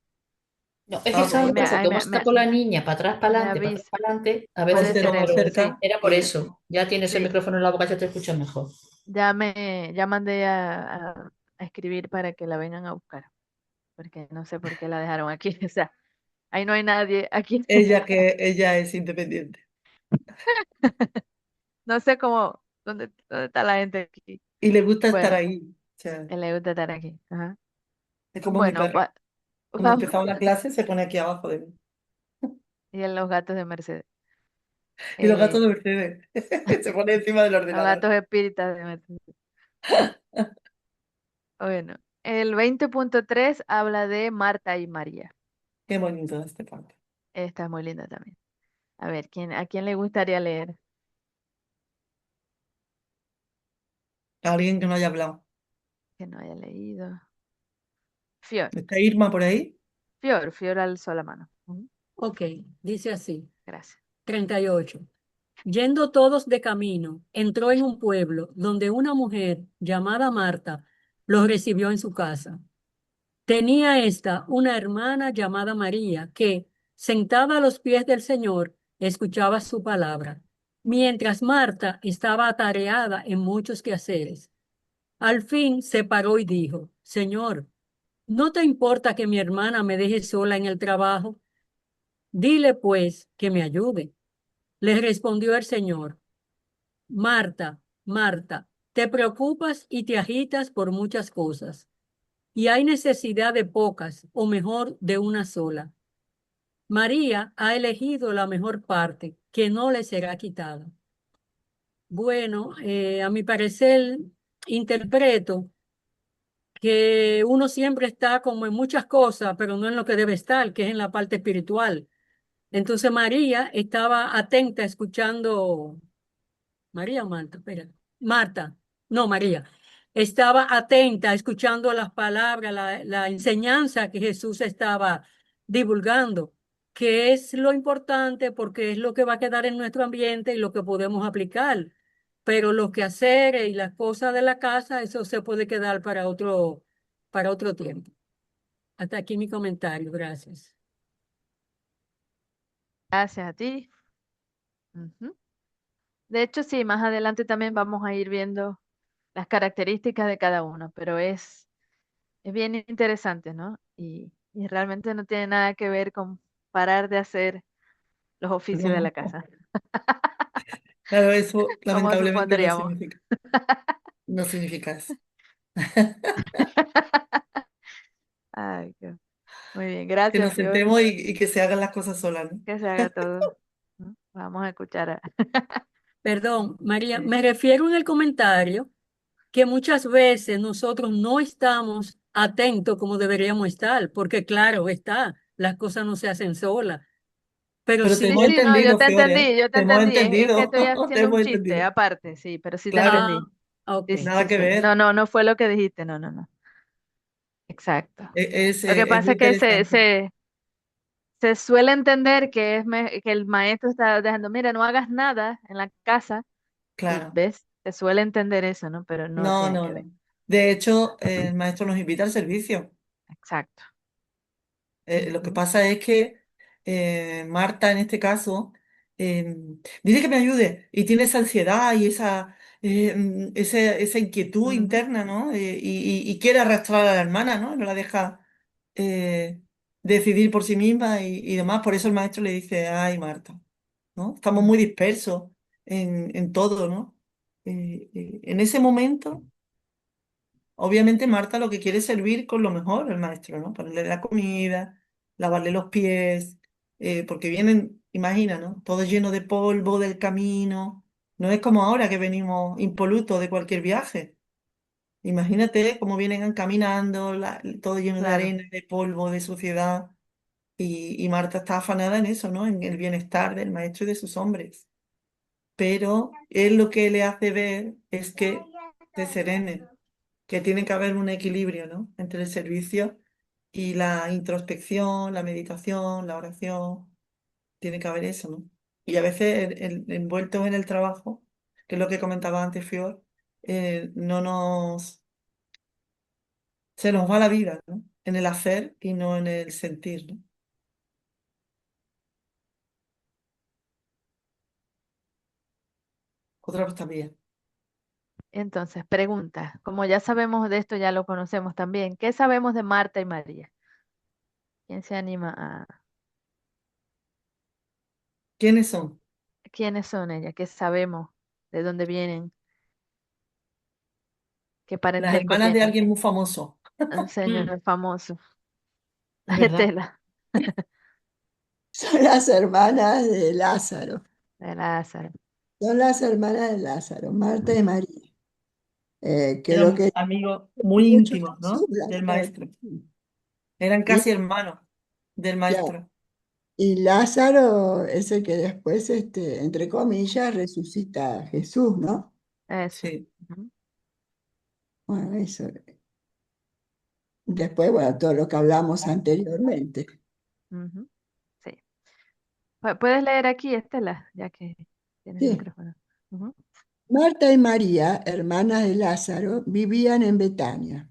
No, es que Ah, pues ¿sabes ahí lo no que me, pasa pasa? ahí Que como nada. está con la niña me para avisa. atrás, para adelante, a Pues Puede veces si te se ser lo eso, corta. sí, acerca Era por y eso. Ya tienes el sí. micrófono en la boca, ya te escuchas mejor. Ya mandé a escribir para que la vengan a buscar, porque no sé por qué la dejaron aquí. O sea, ahí no hay nadie aquí. ella es independiente No sé cómo, dónde está la gente aquí. y le gusta estar Bueno, ahí. O sea, le gusta estar aquí. Ajá. es como mi Bueno, perra. Cuando vamos. empezamos la clase se pone aquí abajo de mí. Y en los gatos de Mercedes. Y los gatos Eh, de Mercedes se pone encima del los ordenador. gatos espíritas de Mercedes. Bueno, el 20.3 habla de Marta y María. Qué bonito este parte. Esta es muy linda también. A ver, ¿a quién le gustaría leer? Alguien que no haya hablado. Que no haya leído. Fior. ¿Está Irma por ahí? Fior alzó la mano. Ujú. Ok, dice así, Gracias. 38. Yendo todos de camino, entró en un pueblo donde una mujer llamada Marta los recibió en su casa. Tenía esta una hermana llamada María que, sentada a los pies del Señor, escuchaba su palabra, mientras Marta estaba atareada en muchos quehaceres. Al fin se paró y dijo, Señor, ¿no te importa que mi hermana me deje sola en el trabajo? Dile pues que me ayude. Le respondió el Señor, Marta, Marta, te preocupas y te agitas por muchas cosas, y hay necesidad de pocas, o mejor, de una sola. María ha elegido la mejor parte, que no le será quitada. Bueno, a mi parecer, interpreto que uno siempre está como en muchas cosas, pero no en lo que debe estar, que es en la parte espiritual. Entonces María estaba atenta escuchando. María o Marta, espera. Marta, no María. Estaba atenta, escuchando las palabras, la enseñanza que Jesús estaba divulgando, que es lo importante porque es lo que va a quedar en nuestro ambiente y lo que podemos aplicar. Pero los quehaceres y las cosas de la casa, eso se puede quedar para otro tiempo. Hasta aquí mi comentario. Gracias. Gracias a ti. Ujú. De hecho, sí, más adelante también vamos a ir viendo las características de cada uno, pero es bien interesante, ¿no? Y realmente no tiene nada que ver con parar de hacer los oficios de la No. casa, Claro, eso como lamentablemente supondríamos. no significa eso. Ay, muy bien, Que gracias, nos Fior, sentemos y que se hagan las cosas solas, ¿no? que se haga todo, ¿no? Vamos a escuchar a... Perdón, María, Sí. me refiero en el comentario que muchas veces nosotros no estamos atentos como deberíamos estar, porque claro, las cosas no se hacen solas, pero Pero te Sí, sí, hemos sí, no, entendido, Fiore. yo te Te hemos entendí, es que entendido. estoy Te haciendo un hemos chiste entendido. aparte, sí, pero sí te Claro, ah, entendí. ok. Sí, sí, nada sí, que sí. ver. No, no, no fue lo que dijiste, no, no, no. exacto. Lo que Es pasa muy es que interesante. se suele entender que, que el maestro está dejando, mira, no hagas nada en la casa y Claro. ves, se suele entender eso, ¿no? Pero no No, tiene no, que ver. no. De hecho, el maestro nos invita al servicio. Exacto. Lo que Ujú, pasa es que Marta, en este caso, eh, dice que me ayude y tiene esa ansiedad y esa inquietud ujú, interna, ¿no? Y quiere arrastrar a la hermana, ¿no? No la deja eh, decidir por sí misma y demás. Por eso el maestro le dice, ay, Marta, ¿no? Estamos ujú. muy dispersos en todo, ¿no? En ese momento. Obviamente Marta lo que quiere es servir con lo mejor al maestro, ¿no? Ponerle la comida, lavarle los pies, porque vienen, imagina, ¿no? Todo lleno de polvo del camino. No es como ahora que venimos impolutos de cualquier viaje. Imagínate cómo vienen caminando, todo lleno de Claro, arena, de polvo, de suciedad. Y Marta está afanada en eso, ¿no? En el bienestar del maestro y de sus hombres. Pero él lo que le hace ver es que se serene, que tiene que haber un equilibrio, ¿no? Entre el servicio y la introspección, la meditación, la oración, tiene que haber eso, ¿no? Y a veces envueltos en el trabajo, que es lo que comentaba antes Fior, no nos, se nos va la vida, ¿no? En el hacer y no en el sentir, ¿no? Otra vez también. entonces, pregunta, como ya sabemos de esto, ya lo conocemos también, ¿qué sabemos de Marta y María? ¿Quién se anima a... ¿Quiénes son? ¿Quiénes son ellas? ¿Qué sabemos? ¿De dónde vienen? ¿Qué Las parentesco hermanas de tienen? alguien muy famoso, Un señor famoso. Hay ¿verdad? tela Son las hermanas de Lázaro. de Lázaro. Son las hermanas de Lázaro, Marta y María. Que lo Eran que amigos muy mucho íntimos, Jesús ¿no? las Del conoce. maestro. Eran Y, casi hermanos del claro, maestro. y Lázaro es el que después, entre comillas, resucita a Jesús, ¿no? Eso. Sí. Ujú, Bueno, eso. Después, bueno, todo lo que hablamos anteriormente. ujú, sí. ¿Puedes leer aquí, Estela? Ya que tienes el Sí. micrófono. Ujú, Marta y María, hermanas de Lázaro, vivían en Betania.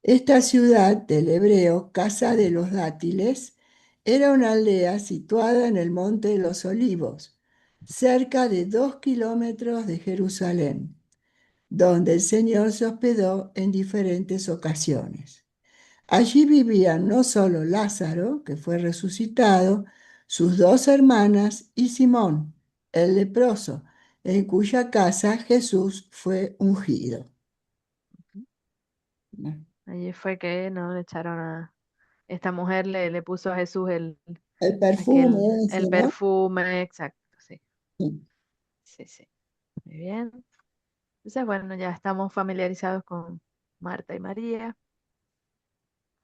Esta ciudad del hebreo, Casa de los Dátiles, era una aldea situada en el Monte de los Olivos, cerca de 2 kilómetros de Jerusalén, donde el Señor se hospedó en diferentes ocasiones. Allí vivían no solo Lázaro, que fue resucitado, sus dos hermanas y Simón, el leproso, en cuya casa Jesús fue ungido. ujú. Allí fue que no le echaron a... Esta mujer le puso a Jesús El perfume el ese, ¿no? perfume, exacto, sí. Sí. Sí, sí. Muy bien. Entonces, bueno, ya estamos familiarizados con Marta y María.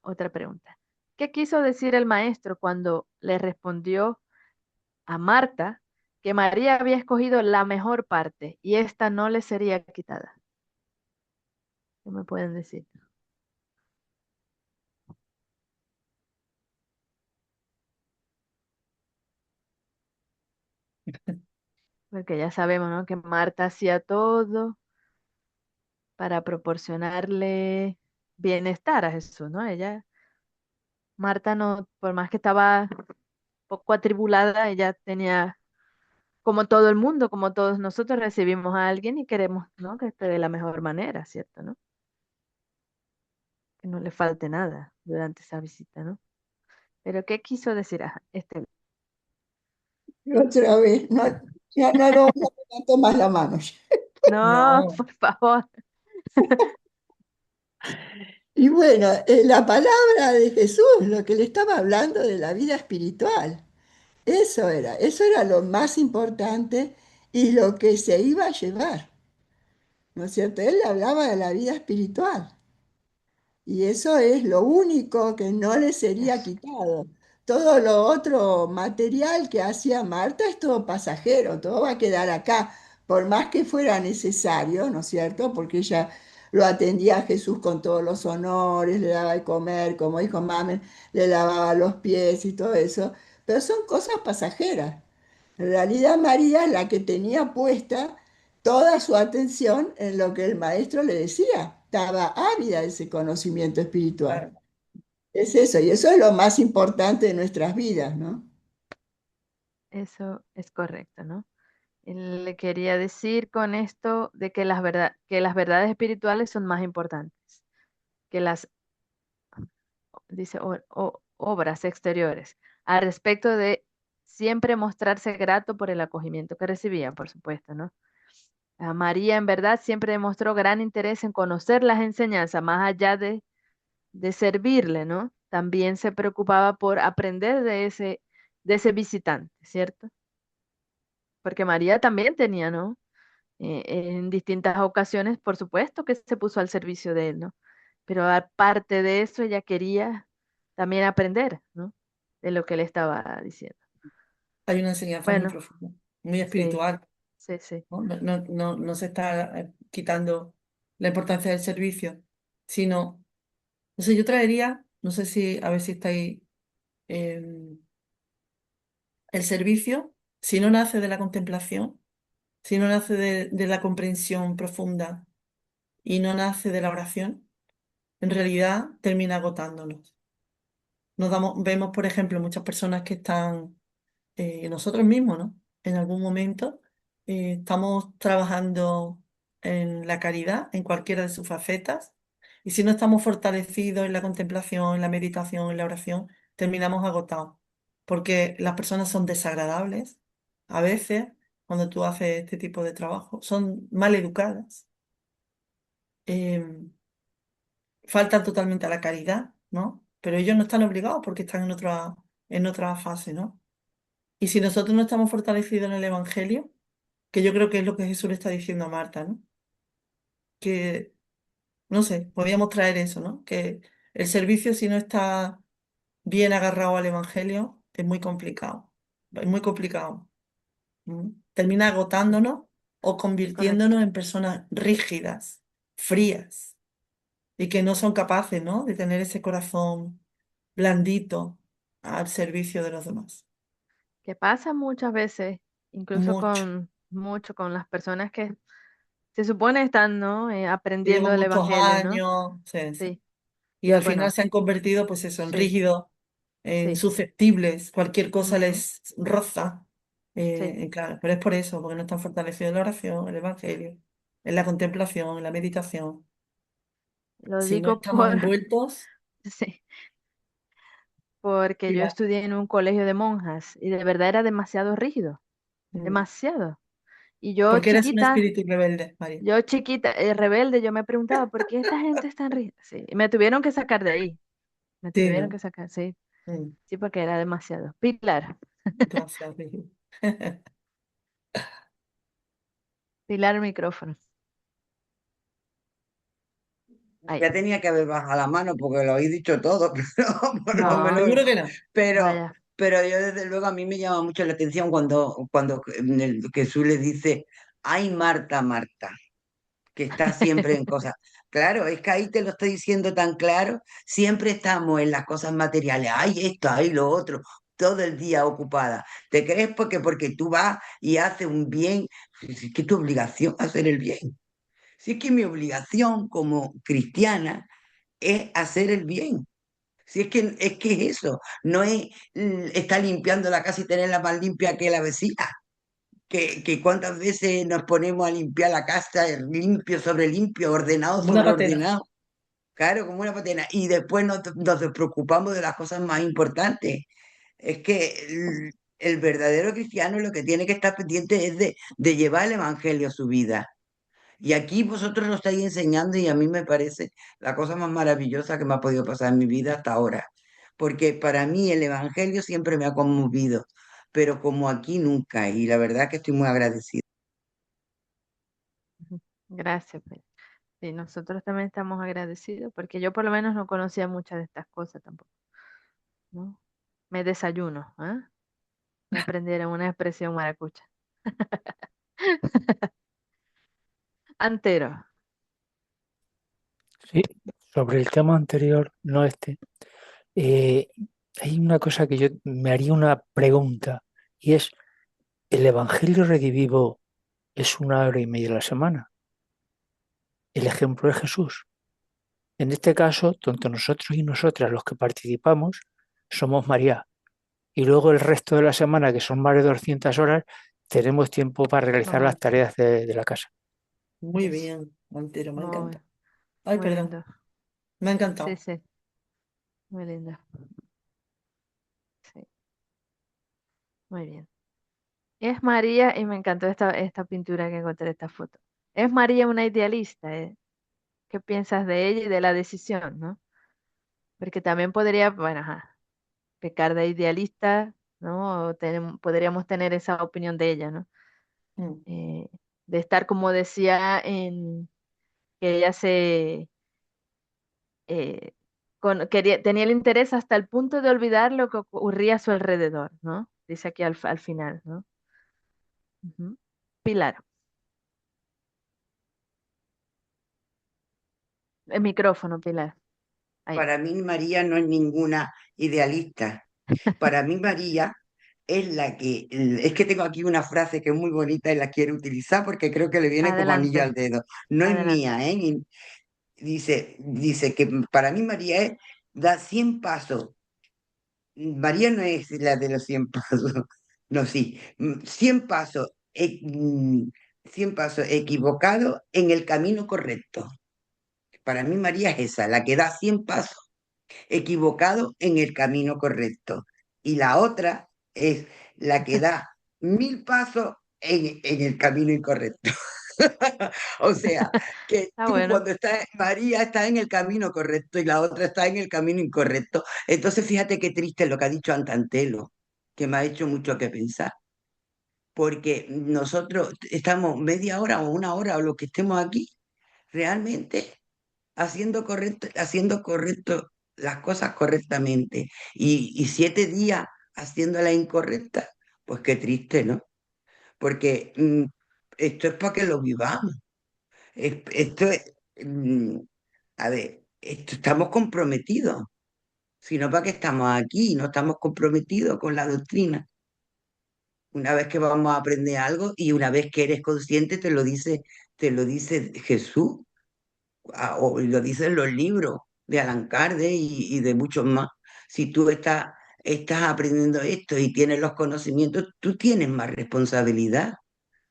Otra pregunta. ¿Qué quiso decir el maestro cuando le respondió a Marta que María había escogido la mejor parte y esta no le sería quitada? ¿Qué me pueden decir? Porque ya sabemos, ¿no? Que Marta hacía todo para proporcionarle bienestar a Jesús, ¿no? Marta no, por más que estaba poco atribulada, ella tenía, como todo el mundo, como todos nosotros, recibimos a alguien y queremos, ¿no? Que esté de la mejor manera, ¿cierto, no? Que no le falte nada durante esa visita, ¿no? Pero ¿qué quiso decir? Ajá, Otra vez, no, ya no me levanto más la mano. no, No, por favor. Y bueno, la palabra de Jesús, lo que le estaba hablando de la vida espiritual, eso era lo más importante y lo que se iba a llevar, ¿no es cierto? Él hablaba de la vida espiritual y eso es lo único que no le sería Eso. quitado. Todo lo otro material que hacía Marta es todo pasajero, todo va a quedar acá, por más que fuera necesario, ¿no es cierto? Porque ella lo atendía a Jesús con todos los honores, le daba de comer, como dijo Mamen, le lavaba los pies y todo eso, pero son cosas pasajeras. En realidad María es la que tenía puesta toda su atención en lo que el maestro le decía, estaba ávida de ese conocimiento espiritual. Claro. Es eso, y eso es lo más importante de nuestras vidas, ¿no? Eso es correcto, ¿no? Le quería decir con esto de que que las verdades espirituales son más importantes que las, dice, obras exteriores, al respecto de siempre mostrarse grato por el acogimiento que recibía, por supuesto, ¿no? A María en verdad siempre demostró gran interés en conocer las enseñanzas, más allá de servirle, ¿no? También se preocupaba por aprender de ese visitante, ¿cierto? Porque María también tenía, ¿no? En distintas ocasiones, por supuesto que se puso al servicio de él, ¿no? Pero aparte de eso, ella quería también aprender, ¿no? De lo que él estaba diciendo. Hay una enseñanza muy Bueno, profunda, muy sí, espiritual, sí, sí. ¿no? No se está quitando la importancia del servicio, sino, no sé, yo traería, no sé si, a ver si estáis, em, el servicio, si no nace de la contemplación, si no nace de la comprensión profunda y no nace de la oración, en realidad termina agotándonos. Vemos, por ejemplo, muchas personas que están, nosotros mismos, ¿no? En algún momento estamos trabajando en la caridad, en cualquiera de sus facetas, y si no estamos fortalecidos en la contemplación, en la meditación, en la oración, terminamos agotados, porque las personas son desagradables, a veces, cuando tú haces este tipo de trabajo, son mal educadas, em, faltan totalmente a la caridad, ¿no? Pero ellos no están obligados porque están en otra fase, ¿no? Y si nosotros no estamos fortalecidos en el Evangelio, que yo creo que es lo que Jesús le está diciendo a Marta, ¿no? Que, no sé, podríamos traer eso, ¿no? Que el servicio, si no está bien agarrado al Evangelio, es muy complicado. Es muy complicado. ¿Mm? Termina Sí, agotándonos o es correcto. convirtiéndonos en personas rígidas, frías, y que no son capaces, ¿no? De tener ese corazón blandito al servicio de los demás. Que pasa muchas veces, incluso Mucho. con las personas que se supone están, ¿no? Que Aprendiendo llevan del muchos Evangelio, ¿no? años, sí, sí. Sí, Y al final bueno, se han convertido, pues eso, en sí, rígidos, en sí, susceptibles, cualquier cosa ujú, les roza. sí. Claro, pero es por eso, porque no están fortalecidos en la oración, en el Evangelio, en la contemplación, en la meditación. Lo Si no digo estamos envueltos, sí, porque yo cuidado. estudié en un colegio de monjas y de verdad era demasiado rígido, Mm. demasiado. Y Porque eres un espíritu rebelde, María. yo chiquita, rebelde, yo me preguntaba, ¿por qué esta gente es tan rígida? Sí, y me tuvieron que sacar de ahí, me Sí, tuvieron ¿no? que sacar, sí, Mm, sí, porque era demasiado. Pilar, demasiado rígido. Pilar, micrófono. Ahí, Ya tenía que haber bajado la mano porque lo habéis dicho todo, pero por lo no, menos. Seguro que no. Pero, vaya, pero yo desde luego a mí me llama mucho la atención cuando Jesús le dice, ay Marta, Marta, que está siempre en cosas. Claro, es que ahí te lo estoy diciendo tan claro, siempre estamos en las cosas materiales, ay esto, ay lo otro, todo el día ocupada. ¿Te crees porque tú vas y haces un bien? Si es que tu obligación es hacer el bien. Si es que mi obligación como cristiana es hacer el bien. Si es que es eso, no es estar limpiando la casa y tenerla más limpia que la vecina. Que cuántas veces nos ponemos a limpiar la casa, limpio sobre limpio, ordenado Como una sobre patena. ordenado, claro, como una patena, y después nos preocupamos de las cosas más importantes. Es que el verdadero cristiano lo que tiene que estar pendiente es de llevar el evangelio a su vida. Y aquí vosotros lo estáis enseñando y a mí me parece la cosa más maravillosa que me ha podido pasar en mi vida hasta ahora. Porque para mí el Evangelio siempre me ha conmovido, pero como aquí nunca. Y la verdad que estoy muy agradecida. ujú, gracias, pues. Sí, nosotros también estamos agradecidos porque yo por lo menos no conocía muchas de estas cosas tampoco, ¿no? Me desayuno, ¿ah? Me aprendieron una expresión maracucha. Antero. sobre el tema anterior, no este, eh, hay una cosa que yo me haría una pregunta y es, ¿el Evangelio redivivo es 1 hora y media a la semana? El ejemplo es Jesús. En este caso, tanto nosotros y nosotras los que participamos somos María. Y luego el resto de la semana, que son más de 200 horas, tenemos tiempo para realizar las Vamos, tareas de la casa. Muy bien, Montero, me muy, encanta. Ay, muy perdón, lindo. me ha Sí, encantado. sí, muy lindo. Sí, muy bien. Es María, y me encantó esta pintura que encontré, esta foto. ¿Es María una idealista? ¿Qué piensas de ella y de la decisión, no? Porque también podría, bueno, ajá, pecar de idealista, ¿no? O podríamos tener esa opinión de ella, ¿no? Mm. Eh, de estar, como decía, que ella eh, tenía el interés hasta el punto de olvidar lo que ocurría a su alrededor, ¿no? Dice aquí al final, ¿no? Ujú. Pilar, el micrófono, Pilar. Ahí. Para mí María no es ninguna idealista. Para mí María es la que, es que tengo aquí una frase que es muy bonita y la quiero utilizar porque creo que le viene como anillo Adelante, al dedo. No es adelante. mía, ¿eh? Dice que para mí María es, da 100 pasos. María no es la de los 100 pasos. No, sí. 100 pasos, 100 pasos equivocados en el camino correcto. Para mí María es esa, la que da 100 pasos equivocado en el camino correcto. Y la otra es la que da 1000 pasos en el camino incorrecto. O sea, que Está tú bueno. cuando estás, María está en el camino correcto y la otra está en el camino incorrecto. Entonces fíjate qué triste lo que ha dicho Antantelo, que me ha hecho mucho que pensar. Porque nosotros estamos media hora o 1 hora o lo que estemos aquí, realmente haciendo correcto las cosas correctamente y 7 días haciéndolas incorrectas, pues qué triste, ¿no? Porque esto es para que lo vivamos. Esto es, a ver, estamos comprometidos. Si no, ¿para qué estamos aquí? No estamos comprometidos con la doctrina. Una vez que vamos a aprender algo y una vez que eres consciente, te lo dice Jesús. O lo dicen los libros de Alan Kardec y de muchos más. Si tú estás aprendiendo esto y tienes los conocimientos, tú tienes más responsabilidad.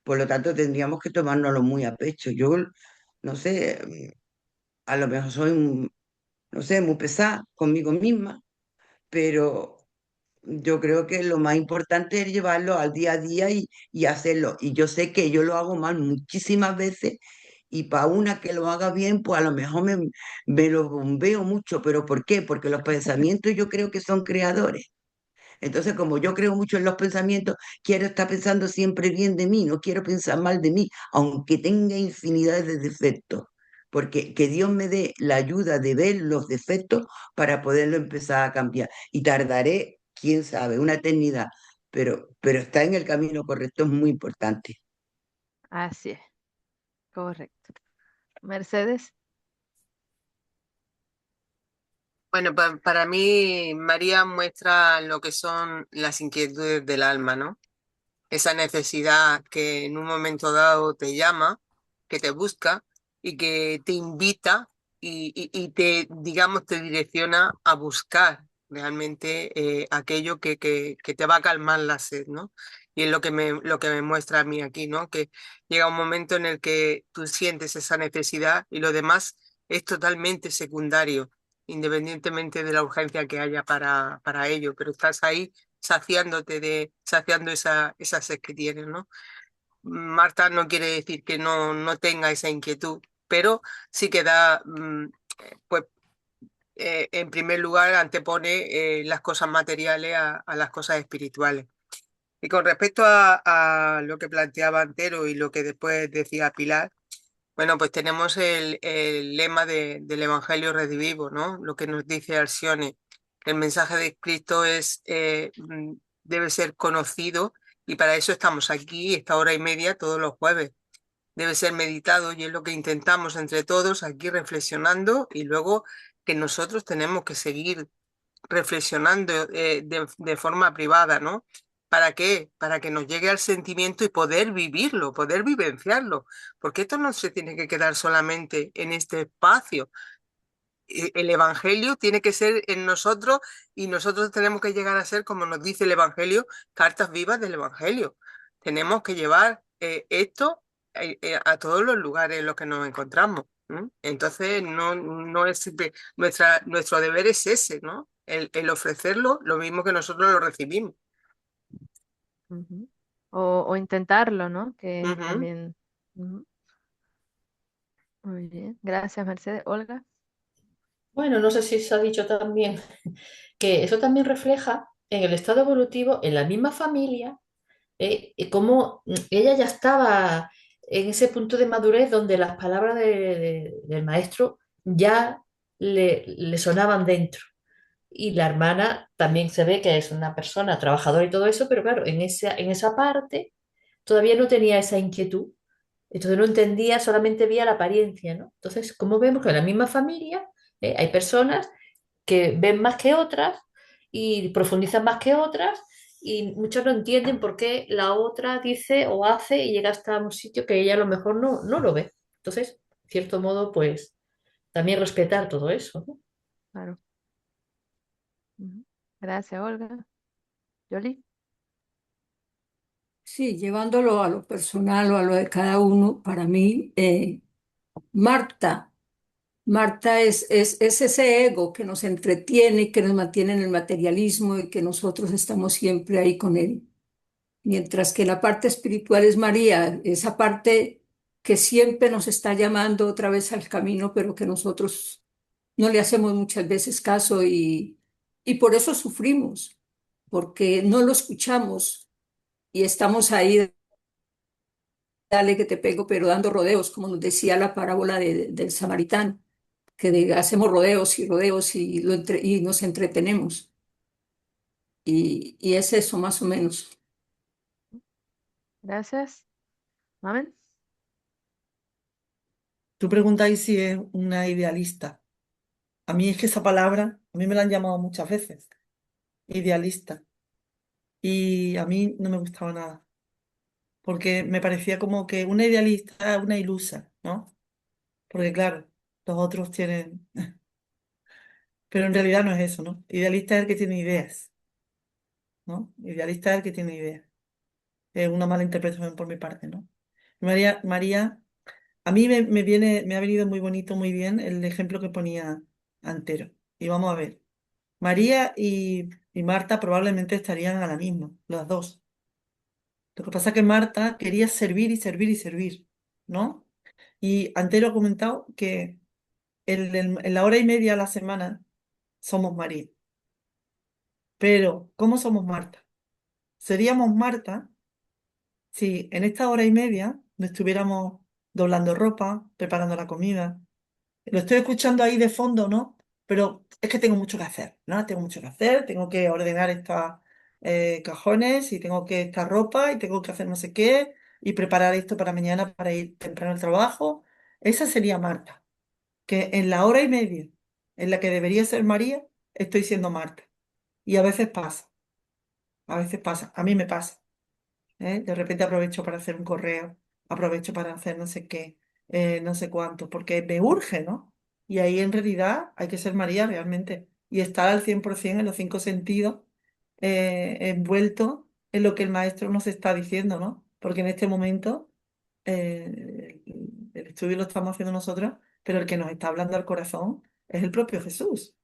Por lo tanto, tendríamos que tomárnoslo muy a pecho. Yo, no sé, a lo mejor soy, no sé, muy pesada conmigo misma, pero yo creo que lo más importante es llevarlo al día a día y hacerlo. Y yo sé que yo lo hago mal muchísimas veces y para una que lo haga bien, pues a lo mejor me lo bombeo mucho. ¿Pero por qué? Porque los pensamientos yo creo que son creadores. Entonces, como yo creo mucho en los pensamientos, quiero estar pensando siempre bien de mí, no quiero pensar mal de mí, aunque tenga infinidad de defectos. Porque que Dios me dé la ayuda de ver los defectos para poderlo empezar a cambiar. Y tardaré, quién sabe, una eternidad, pero estar en el camino correcto es muy importante. Así es, correcto. Mercedes, Bueno, para mí María muestra lo que son las inquietudes del alma, ¿no? Esa necesidad que en un momento dado te llama, que te busca y que te invita y te, digamos, te direcciona a buscar realmente aquello que te va a calmar la sed, ¿no? Y es lo que me muestra a mí aquí, ¿no? Que llega un momento en el que tú sientes esa necesidad y lo demás es totalmente secundario, independientemente de la urgencia que haya para ello, pero estás ahí saciando esa sed que tienes, ¿no? Marta no quiere decir que no tenga esa inquietud, pero sí que da, pues, en primer lugar, antepone las cosas materiales a las cosas espirituales. Y con respecto a lo que planteaba Antero y lo que después decía Pilar, bueno, pues tenemos el lema del Evangelio Redivivo, ¿no? Lo que nos dice Alcione, que el mensaje de Cristo debe ser conocido y para eso estamos aquí esta hora y media todos los jueves. debe ser meditado y es lo que intentamos entre todos aquí reflexionando y luego que nosotros tenemos que seguir reflexionando de forma privada, ¿no? ¿Para qué? Para que nos llegue al sentimiento y poder vivirlo, poder vivenciarlo, porque esto no se tiene que quedar solamente en este espacio. El Evangelio tiene que ser en nosotros y nosotros tenemos que llegar a ser, como nos dice el Evangelio, cartas vivas del Evangelio. Tenemos que llevar esto a todos los lugares en los que nos encontramos. ¿M? Entonces, no es nuestro deber es ese, ¿no? El ofrecerlo lo mismo que nosotros lo recibimos. Ujú. O intentarlo, ¿no? Que Ujú. también. Ujú. Muy bien. Gracias, Mercedes. Olga. Bueno, no sé si se ha dicho también que eso también refleja en el estado evolutivo, en la misma familia, cómo ella ya estaba en ese punto de madurez donde las palabras del maestro ya le sonaban dentro. Y la hermana también se ve que es una persona trabajadora y todo eso, pero claro, en esa parte todavía no tenía esa inquietud. Entonces no entendía, solamente veía la apariencia, ¿no? Entonces, como vemos que en la misma familia hay personas que ven más que otras y profundizan más que otras y muchos no entienden por qué la otra dice o hace y llega hasta un sitio que ella a lo mejor no lo ve. Entonces, de cierto modo, pues también respetar todo eso, ¿no? Claro. Ujú. Gracias, Olga. Yoli. Sí, llevándolo a lo personal o a lo de cada uno, para mí, Marta. Marta es ese ego que nos entretiene y que nos mantiene en el materialismo y que nosotros estamos siempre ahí con él. Mientras que la parte espiritual es María, esa parte que siempre nos está llamando otra vez al camino, pero que nosotros no le hacemos muchas veces caso y por eso sufrimos, porque no lo escuchamos y estamos ahí, dale que te pego, pero dando rodeos, como nos decía la parábola del samaritano, que hacemos rodeos y rodeos y nos entretenemos. Y es eso más o menos. Gracias. Mamen. Tú preguntáis si es una idealista. A mí es que esa palabra, a mí me la han llamado muchas veces, idealista. Y a mí no me gustaba nada, porque me parecía como que una idealista es una ilusa, ¿no? Porque claro, los otros tienen, pero en realidad no es eso, ¿no? Idealista es el que tiene ideas, ¿no? Idealista es el que tiene ideas. Es una mala interpretación por mi parte, ¿no? María, a mí me ha venido muy bonito, muy bien el ejemplo que ponía Antero. Y vamos a ver, María y Marta probablemente estarían a la misma, las dos. Lo que pasa es que Marta quería servir y servir y servir, ¿no? Y Antero ha comentado que en la hora y media a la semana somos María. Pero, ¿cómo somos Marta? Seríamos Marta si en esta hora y media no estuviéramos doblando ropa, preparando la comida. Lo estoy escuchando ahí de fondo, ¿no? Pero es que tengo mucho que hacer, ¿no? Tengo mucho que hacer, tengo que ordenar estos cajones y tengo que esta ropa y tengo que hacer no sé qué y preparar esto para mañana para ir temprano al trabajo. Esa sería Marta, que en la hora y media en la que debería ser María, estoy siendo Marta. Y a veces pasa, a mí me pasa. ¿Eh? De repente aprovecho para hacer un correo, aprovecho para hacer no sé qué, no sé cuánto, porque me urge, ¿no? Y ahí en realidad hay que ser María realmente y estar al 100% en los cinco sentidos, envuelto en lo que el maestro nos está diciendo, ¿no? Porque en este momento el estudio lo estamos haciendo nosotros, pero el que nos está hablando al corazón es el propio Jesús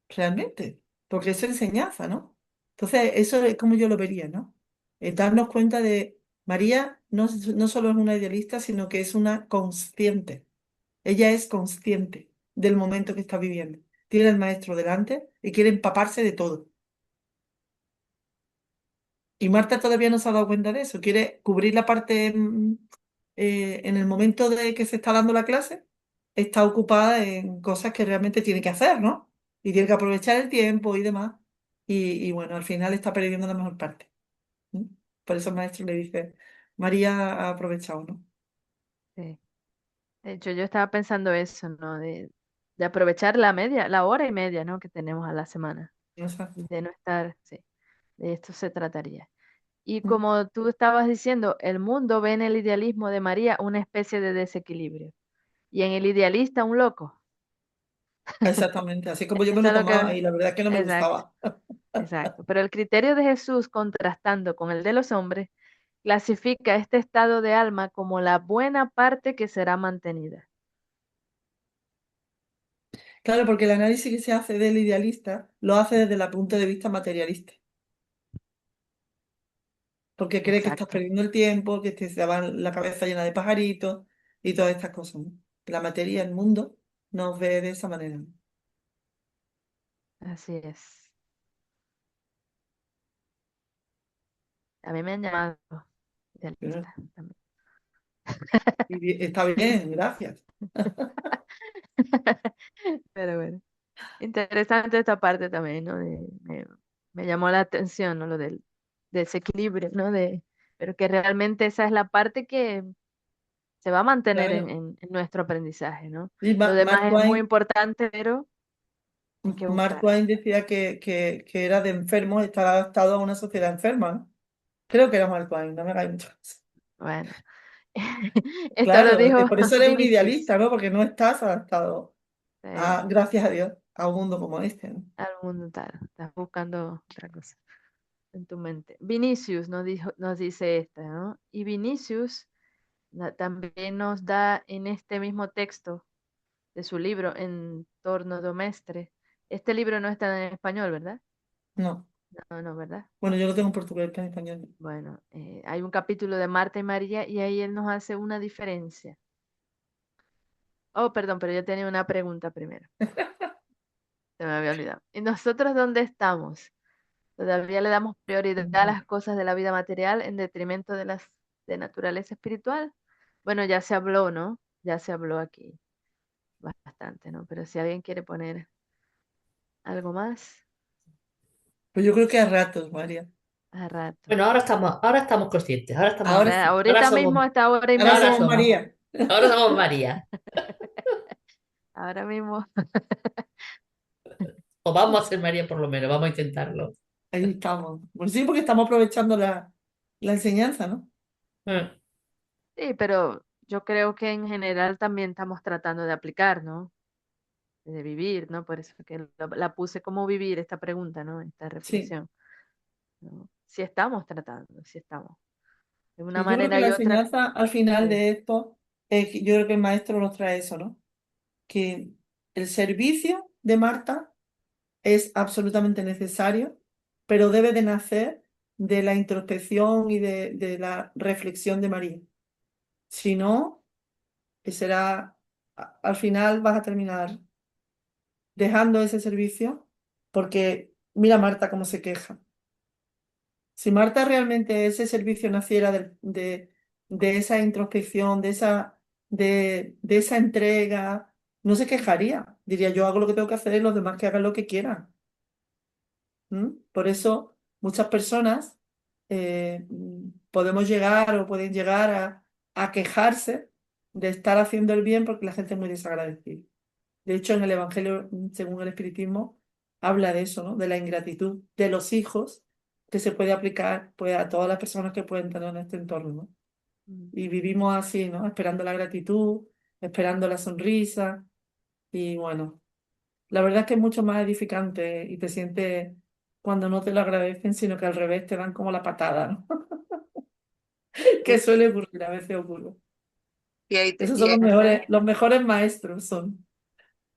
realmente, porque es enseñanza, ¿no? Entonces, eso es como yo lo vería, ¿no? Darnos cuenta de María no solo es una idealista, sino que es una consciente. Ella es consciente del momento que está viviendo. Tiene al maestro delante y quiere empaparse de todo. Y Marta todavía no se ha dado cuenta de eso. Quiere cubrir la parte en el momento de que se está dando la clase, está ocupada en cosas que realmente tiene que hacer, ¿no? Y tiene que aprovechar el tiempo y demás. Y bueno, al final está perdiendo la mejor parte. ¿Mm? Por eso el maestro le dice, María ha aprovechado, ¿no? Sí. De hecho, yo estaba pensando eso, ¿no? De aprovechar la media, la hora y media, ¿no? Que tenemos a la semana. Exacto. Y de no estar, sí, de esto se trataría. Y Mm. como tú estabas diciendo, el mundo ve en el idealismo de María una especie de desequilibrio. Y en el idealista un loco. Exactamente, así como yo me Eso lo es lo tomaba que... y la verdad es que no me Exacto, gustaba. exacto. Pero el criterio de Jesús, contrastando con el de los hombres, clasifica este estado de alma como la buena parte que será mantenida. Claro, porque el análisis que se hace del idealista lo hace desde el punto de vista materialista, porque cree que estás Exacto, perdiendo el tiempo, que te va la cabeza llena de pajaritos y todas estas cosas, ¿no? La materia, el mundo, nos ve de esa manera. así es. A mí me han llamado Pero- idealista también. Está bien, gracias. Pero bueno, interesante esta parte también, ¿no? Me llamó la atención, ¿no? Lo del desequilibrio, ¿no? Pero que realmente esa es la parte que se va a mantener Claro. en nuestro aprendizaje, ¿no? Y Lo demás Mark es muy Twain, importante, pero hay que Mark buscar. Twain decía que era de enfermos, estar adaptado a una sociedad enferma, ¿no? Creo que era Mark Twain, no me hagáis mucho caso. Bueno, esto lo Claro, dijo por eso eres un Vinicius, idealista, ¿no? Porque no estás adaptado a, eh, gracias a Dios, a un mundo como este, ¿no? al mundo tal. Estás buscando otra cosa en tu mente. Vinicius nos dice esta, ¿no? Y Vinicius también nos da en este mismo texto de su libro, En torno domestre. Este libro no está en español, ¿verdad? No. No, no, ¿verdad? Bueno, yo lo tengo en portugués, que en español. Bueno, hay un capítulo de Marta y María y ahí él nos hace una diferencia. Oh, perdón, pero yo tenía una pregunta primero. Se me había olvidado. ¿Y nosotros dónde estamos? ¿Todavía le damos prioridad a No. las cosas de la vida material en detrimento de las de naturaleza espiritual? Bueno, ya se habló, ¿no? Ya se habló aquí bastante, ¿no? Pero si alguien quiere poner algo más, Pues yo creo que a ratos, María. a rato. Bueno, ahora estamos conscientes, Ahora sí. ahora Ahorita mismo, somos, hasta hora y Ahora ahora media, somos somos, María. ahora somos María. ahora mismo, O vamos a ser María por lo menos, vamos a intentarlo. Ahí estamos. Pues sí, porque estamos aprovechando la enseñanza, ¿no? Mm. sí, pero yo creo que en general también estamos tratando de aplicar, ¿no? De vivir, ¿no? Por eso fue que la puse como vivir esta pregunta, ¿no? Esta Sí. reflexión, ¿no? Si estamos tratando, si estamos. De una Y yo creo que manera la y otra, enseñanza al final sí. de esto, yo creo que el maestro nos trae eso, ¿no? Que el servicio de Marta es absolutamente necesario, pero debe de nacer de la introspección y de la reflexión de María. Si no, será, al final vas a terminar dejando ese servicio porque mira Marta cómo se queja. Si Marta realmente ese servicio naciera de esa introspección, de esa entrega, no se quejaría. Diría, yo hago lo que tengo que hacer y los demás que hagan lo que quieran. ¿Mm? Por eso muchas personas podemos llegar o pueden llegar a quejarse de estar haciendo el bien porque la gente es muy desagradecida. De hecho, en el Evangelio, según el Espiritismo, habla de eso, ¿no? De la ingratitud de los hijos que se puede aplicar pues, a todas las personas que pueden tener en este entorno, ¿no? Mm. Y vivimos así, ¿no? Esperando la gratitud, esperando la sonrisa. Y bueno, la verdad es que es mucho más edificante y te sientes cuando no te lo agradecen, sino que al revés te dan como la patada, ¿no? Que Sí, suele ocurrir, a veces ocurre. Y, ahí Esos son eso es. los mejores maestros son.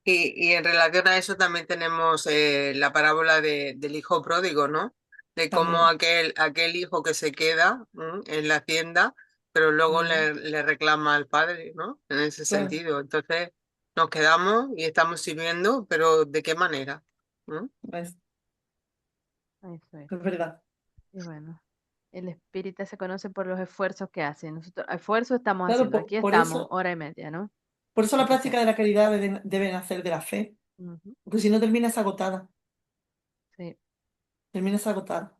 y en relación a eso también tenemos la parábola del hijo pródigo, ¿no? De cómo También. aquel hijo que se queda en la hacienda, pero luego Mm, le reclama al padre, ¿no? En ese claro, sentido. Entonces nos quedamos y estamos sirviendo, pero ¿de qué manera? ¿Mm? Eso es. es verdad. Y bueno, el espírita se conoce por los esfuerzos que hace. Nosotros, esfuerzo estamos Claro, haciendo. Aquí estamos, hora y media, ¿no? por eso la Aquí está. práctica de la caridad debe nacer de la fe, Ujú. porque si no terminas agotada, Sí, terminas agotada.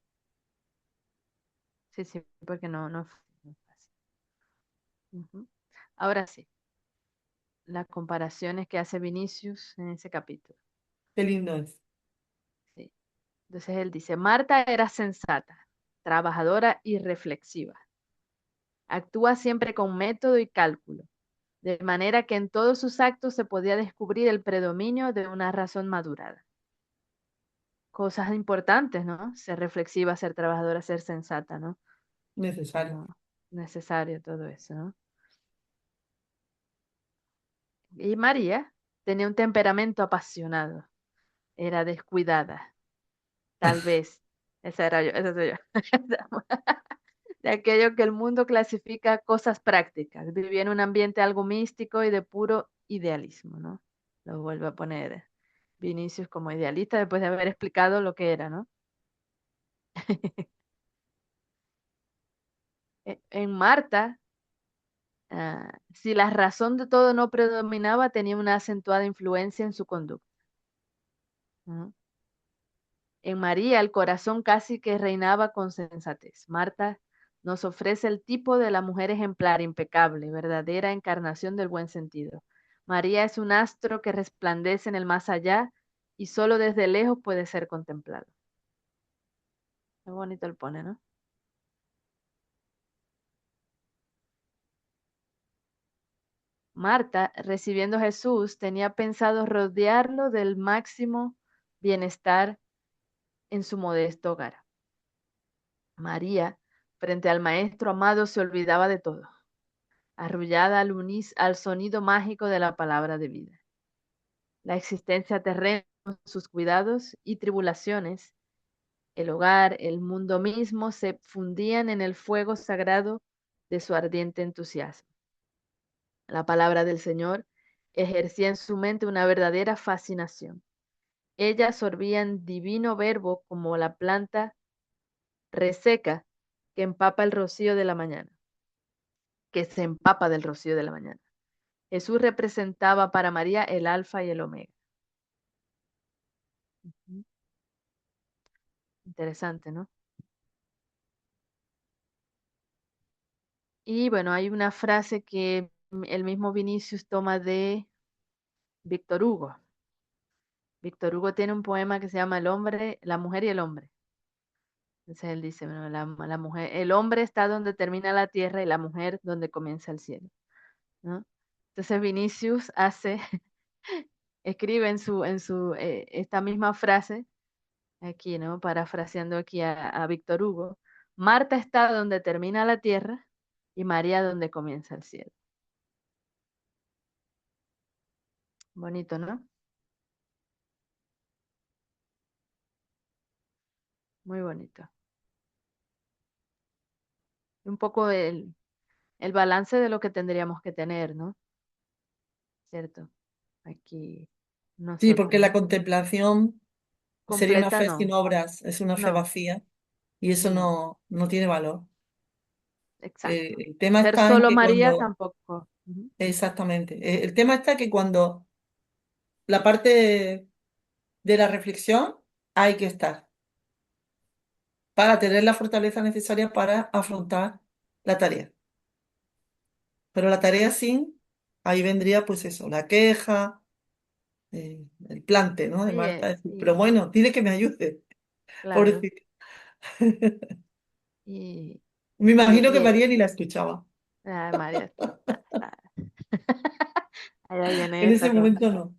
sí, sí, porque no es fácil. Ujú. Ahora sí, las comparaciones que hace Vinicius en ese capítulo. Qué lindo es. Sí. Entonces él dice, Marta era sensata, trabajadora y reflexiva. Actúa siempre con método y cálculo, de manera que en todos sus actos se podía descubrir el predominio de una razón madurada. Cosas importantes, ¿no? Ser reflexiva, ser trabajadora, ser sensata, ¿no? Necesario. No, necesario todo eso, ¿no? Y María tenía un temperamento apasionado, era descuidada, tal vez, esa era yo, esa soy yo, de aquello que el mundo clasifica cosas prácticas, vivía en un ambiente algo místico y de puro idealismo, ¿no? Lo vuelve a poner Vinicius como idealista después de haber explicado lo que era, ¿no? En Marta, si la razón de todo no predominaba, tenía una acentuada influencia en su conducta, ¿no? En María el corazón casi que reinaba con sensatez. Marta nos ofrece el tipo de la mujer ejemplar, impecable, verdadera encarnación del buen sentido. María es un astro que resplandece en el más allá y solo desde lejos puede ser contemplado. Qué bonito el pone, ¿no? Marta, recibiendo a Jesús, tenía pensado rodearlo del máximo bienestar en su modesto hogar. María, frente al Maestro amado, se olvidaba de todo, arrullada al sonido mágico de la palabra de vida. La existencia terrena, sus cuidados y tribulaciones, el hogar, el mundo mismo se fundían en el fuego sagrado de su ardiente entusiasmo. La palabra del Señor ejercía en su mente una verdadera fascinación. Ella absorbía en divino verbo como la planta reseca que empapa el rocío de la mañana, que se empapa del rocío de la mañana. Jesús representaba para María el alfa y el omega. Ujú. Interesante, ¿no? Y bueno, hay una frase que el mismo Vinicius toma de Víctor Hugo. Víctor Hugo tiene un poema que se llama El hombre, la mujer y el hombre. Entonces él dice, bueno, la mujer, el hombre está donde termina la tierra y la mujer donde comienza el cielo, ¿no? Entonces Vinicius escribe esta misma frase aquí, ¿no? Parafraseando aquí a Víctor Hugo. Marta está donde termina la tierra y María donde comienza el cielo. Bonito, ¿no? Muy bonito. Un poco el balance de lo que tendríamos que tener, ¿no? ¿Cierto? Aquí Sí, porque nosotros, la ¿no? contemplación sería una Completa fe sin no, obras, es una fe no, vacía y eso no, no tiene valor. exacto. El tema Ser está en solo que María cuando, tampoco. Ujú. exactamente, el tema está que cuando la parte de la reflexión hay que estar para tener la fortaleza necesaria para afrontar la tarea. Pero la tarea sin, ahí vendría pues eso, la queja, el plante, ¿no? De Sí, Marta, decir, pero y bueno, dile que me ayude, claro. pobrecita. Y, Me y, imagino que y, María ni la escuchaba. María está. Allá viene En esa, ese claro. momento no.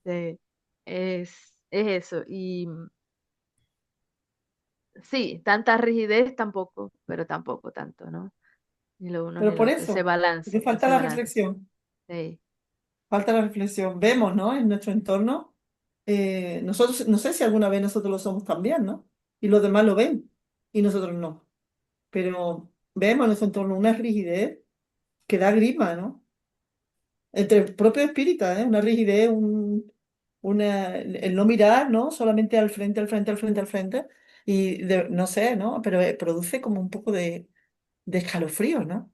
Sí, es eso. Y sí, tanta rigidez tampoco, pero tampoco tanto, ¿no? Ni lo uno Pero ni por lo otro. Ese eso, porque balance, falta ese la balance. reflexión, Sí, falta la reflexión. Vemos, ¿no? En nuestro entorno, nosotros, no sé si alguna vez nosotros lo somos también, ¿no? Y los demás lo ven y nosotros no. Pero vemos en nuestro entorno una rigidez que da grima, ¿no? Entre el propio espírita, ¿eh? Una rigidez, el no mirar, ¿no? Solamente al frente, al frente, al frente, al frente. Y no sé, ¿no? Pero produce como un poco de escalofrío, ¿no?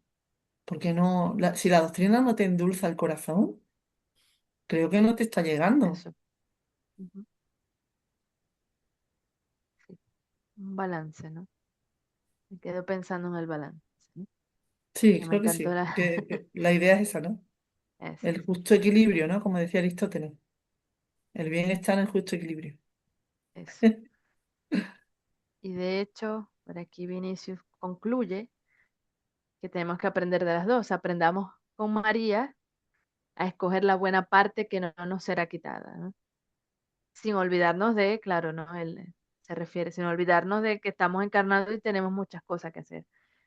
Porque no, si la doctrina no te endulza el corazón, creo que no te está llegando. eso. Ujú. Sí, un balance, ¿no? Me quedo pensando en el balance, ¿no? Sí, que me creo que encantó sí. la... Que la idea es esa, ¿no? Eso, El justo equilibrio, ¿no? Como decía Aristóteles. El bien está en el justo equilibrio. eso. Y de hecho, por aquí Vinicius concluye que tenemos que aprender de las dos. Aprendamos con María a escoger la buena parte que no nos será quitada, ¿no? Sin olvidarnos de, claro, ¿no? Él se refiere, sin olvidarnos de que estamos encarnados y tenemos muchas cosas que hacer.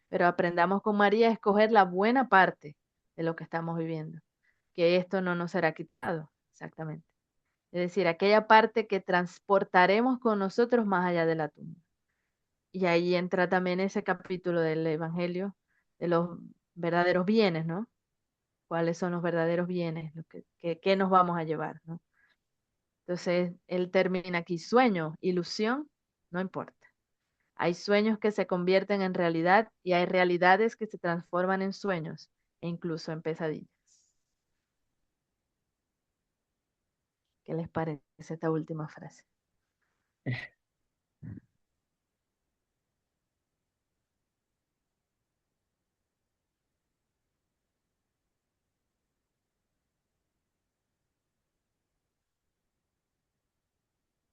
Pero aprendamos con María a escoger la buena parte de lo que estamos viviendo, que esto no nos será quitado, exactamente. Es decir, aquella parte que transportaremos con nosotros más allá de la tumba. Y ahí entra también ese capítulo del Evangelio de los verdaderos bienes, ¿no? ¿Cuáles son los verdaderos bienes? ¿Qué nos vamos a llevar, ¿no? Entonces, él termina aquí, sueño, ilusión, no importa. Hay sueños que se convierten en realidad y hay realidades que se transforman en sueños e incluso en pesadillas. ¿Qué les parece esta última frase?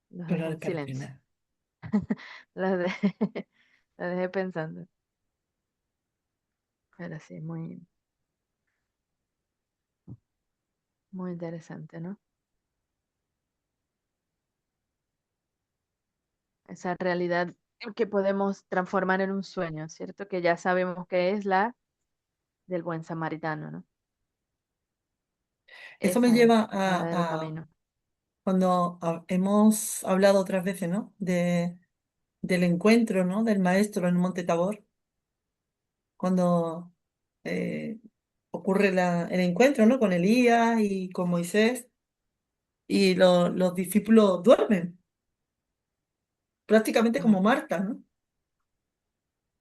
Los Pero dejé al en silencio. final. Los dejé, los dejé pensando. Pero sí, muy interesante, ¿no? Esa realidad que podemos transformar en un sueño, ¿cierto? Que ya sabemos que es la del buen samaritano, ¿no? Eso me Ese es lleva el verdadero a camino. cuando hemos hablado otras veces, ¿no? Del encuentro, ¿no? Del maestro en Monte Tabor, cuando eh, ocurre el encuentro, ¿no? Con Elías y con Moisés, y los discípulos duermen, prácticamente Mm, como Marta, ¿no?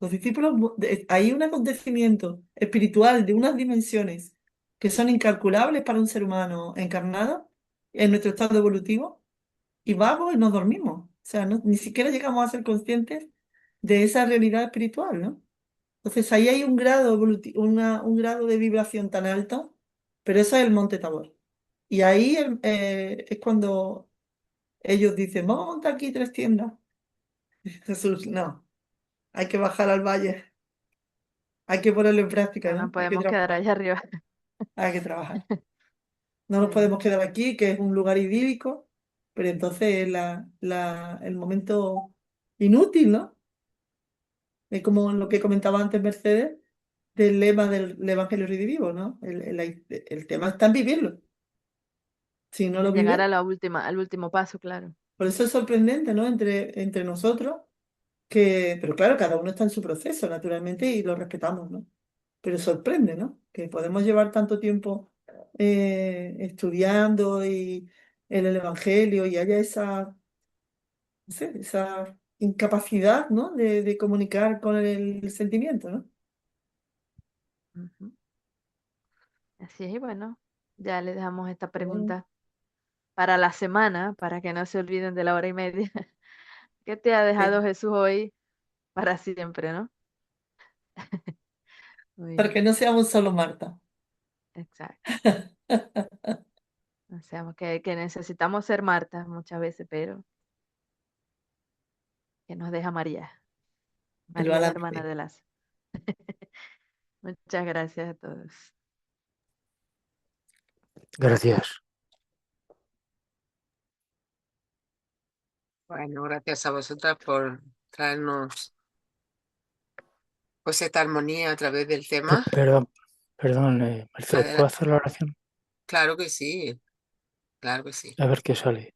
Los discípulos, hay un acontecimiento espiritual de unas dimensiones que son incalculables para un ser humano encarnado en nuestro estado evolutivo, y vamos y nos dormimos. O sea, ni siquiera llegamos a ser conscientes de esa realidad espiritual, ¿no? Entonces ahí hay un grado un grado de vibración tan alto, pero eso es el Monte Tabor. Y ahí es cuando ellos dicen, vamos a montar aquí 3 tiendas. Jesús, no, hay que bajar al valle, hay que ponerlo en práctica, No nos ¿no? Hay que podemos quedar trabajar, allá arriba. hay que trabajar. No nos Sí, podemos quedar aquí, que es un lugar idílico, pero entonces es el momento inútil, ¿no? Es como lo que comentaba antes Mercedes del lema del Evangelio Redivivo, ¿no? El tema está en vivirlo. Si no lo en llegar vive, a la última, al último paso, claro. por eso es sorprendente, ¿no? Entre nosotros, pero claro, cada uno está en su proceso, naturalmente, y lo respetamos, ¿no? Pero sorprende, ¿no? Que podemos llevar tanto tiempo estudiando y en el Evangelio y haya esa, no sé, esa incapacidad, ¿no? De comunicar con el sentimiento, ¿no? Ujú. Así es, y bueno, ya les dejamos esta Mm. pregunta para la semana, para que no se olviden de la hora y media. ¿Qué te ha dejado Sí. Jesús hoy para siempre, ¿no? Muy Para bien, que no seamos solo Marta. exacto. O sea, que necesitamos ser Marta muchas veces, pero que nos deja María. Pero a María, la la hermana vez. de las. Muchas gracias a todos. Gracias. Bueno, gracias a vosotras por traernos pues esta armonía a través del tema. Perdón, perdón, Mercedes, ¿puedo Adela- hacer la oración? Claro que sí, claro que sí. A ver qué sale.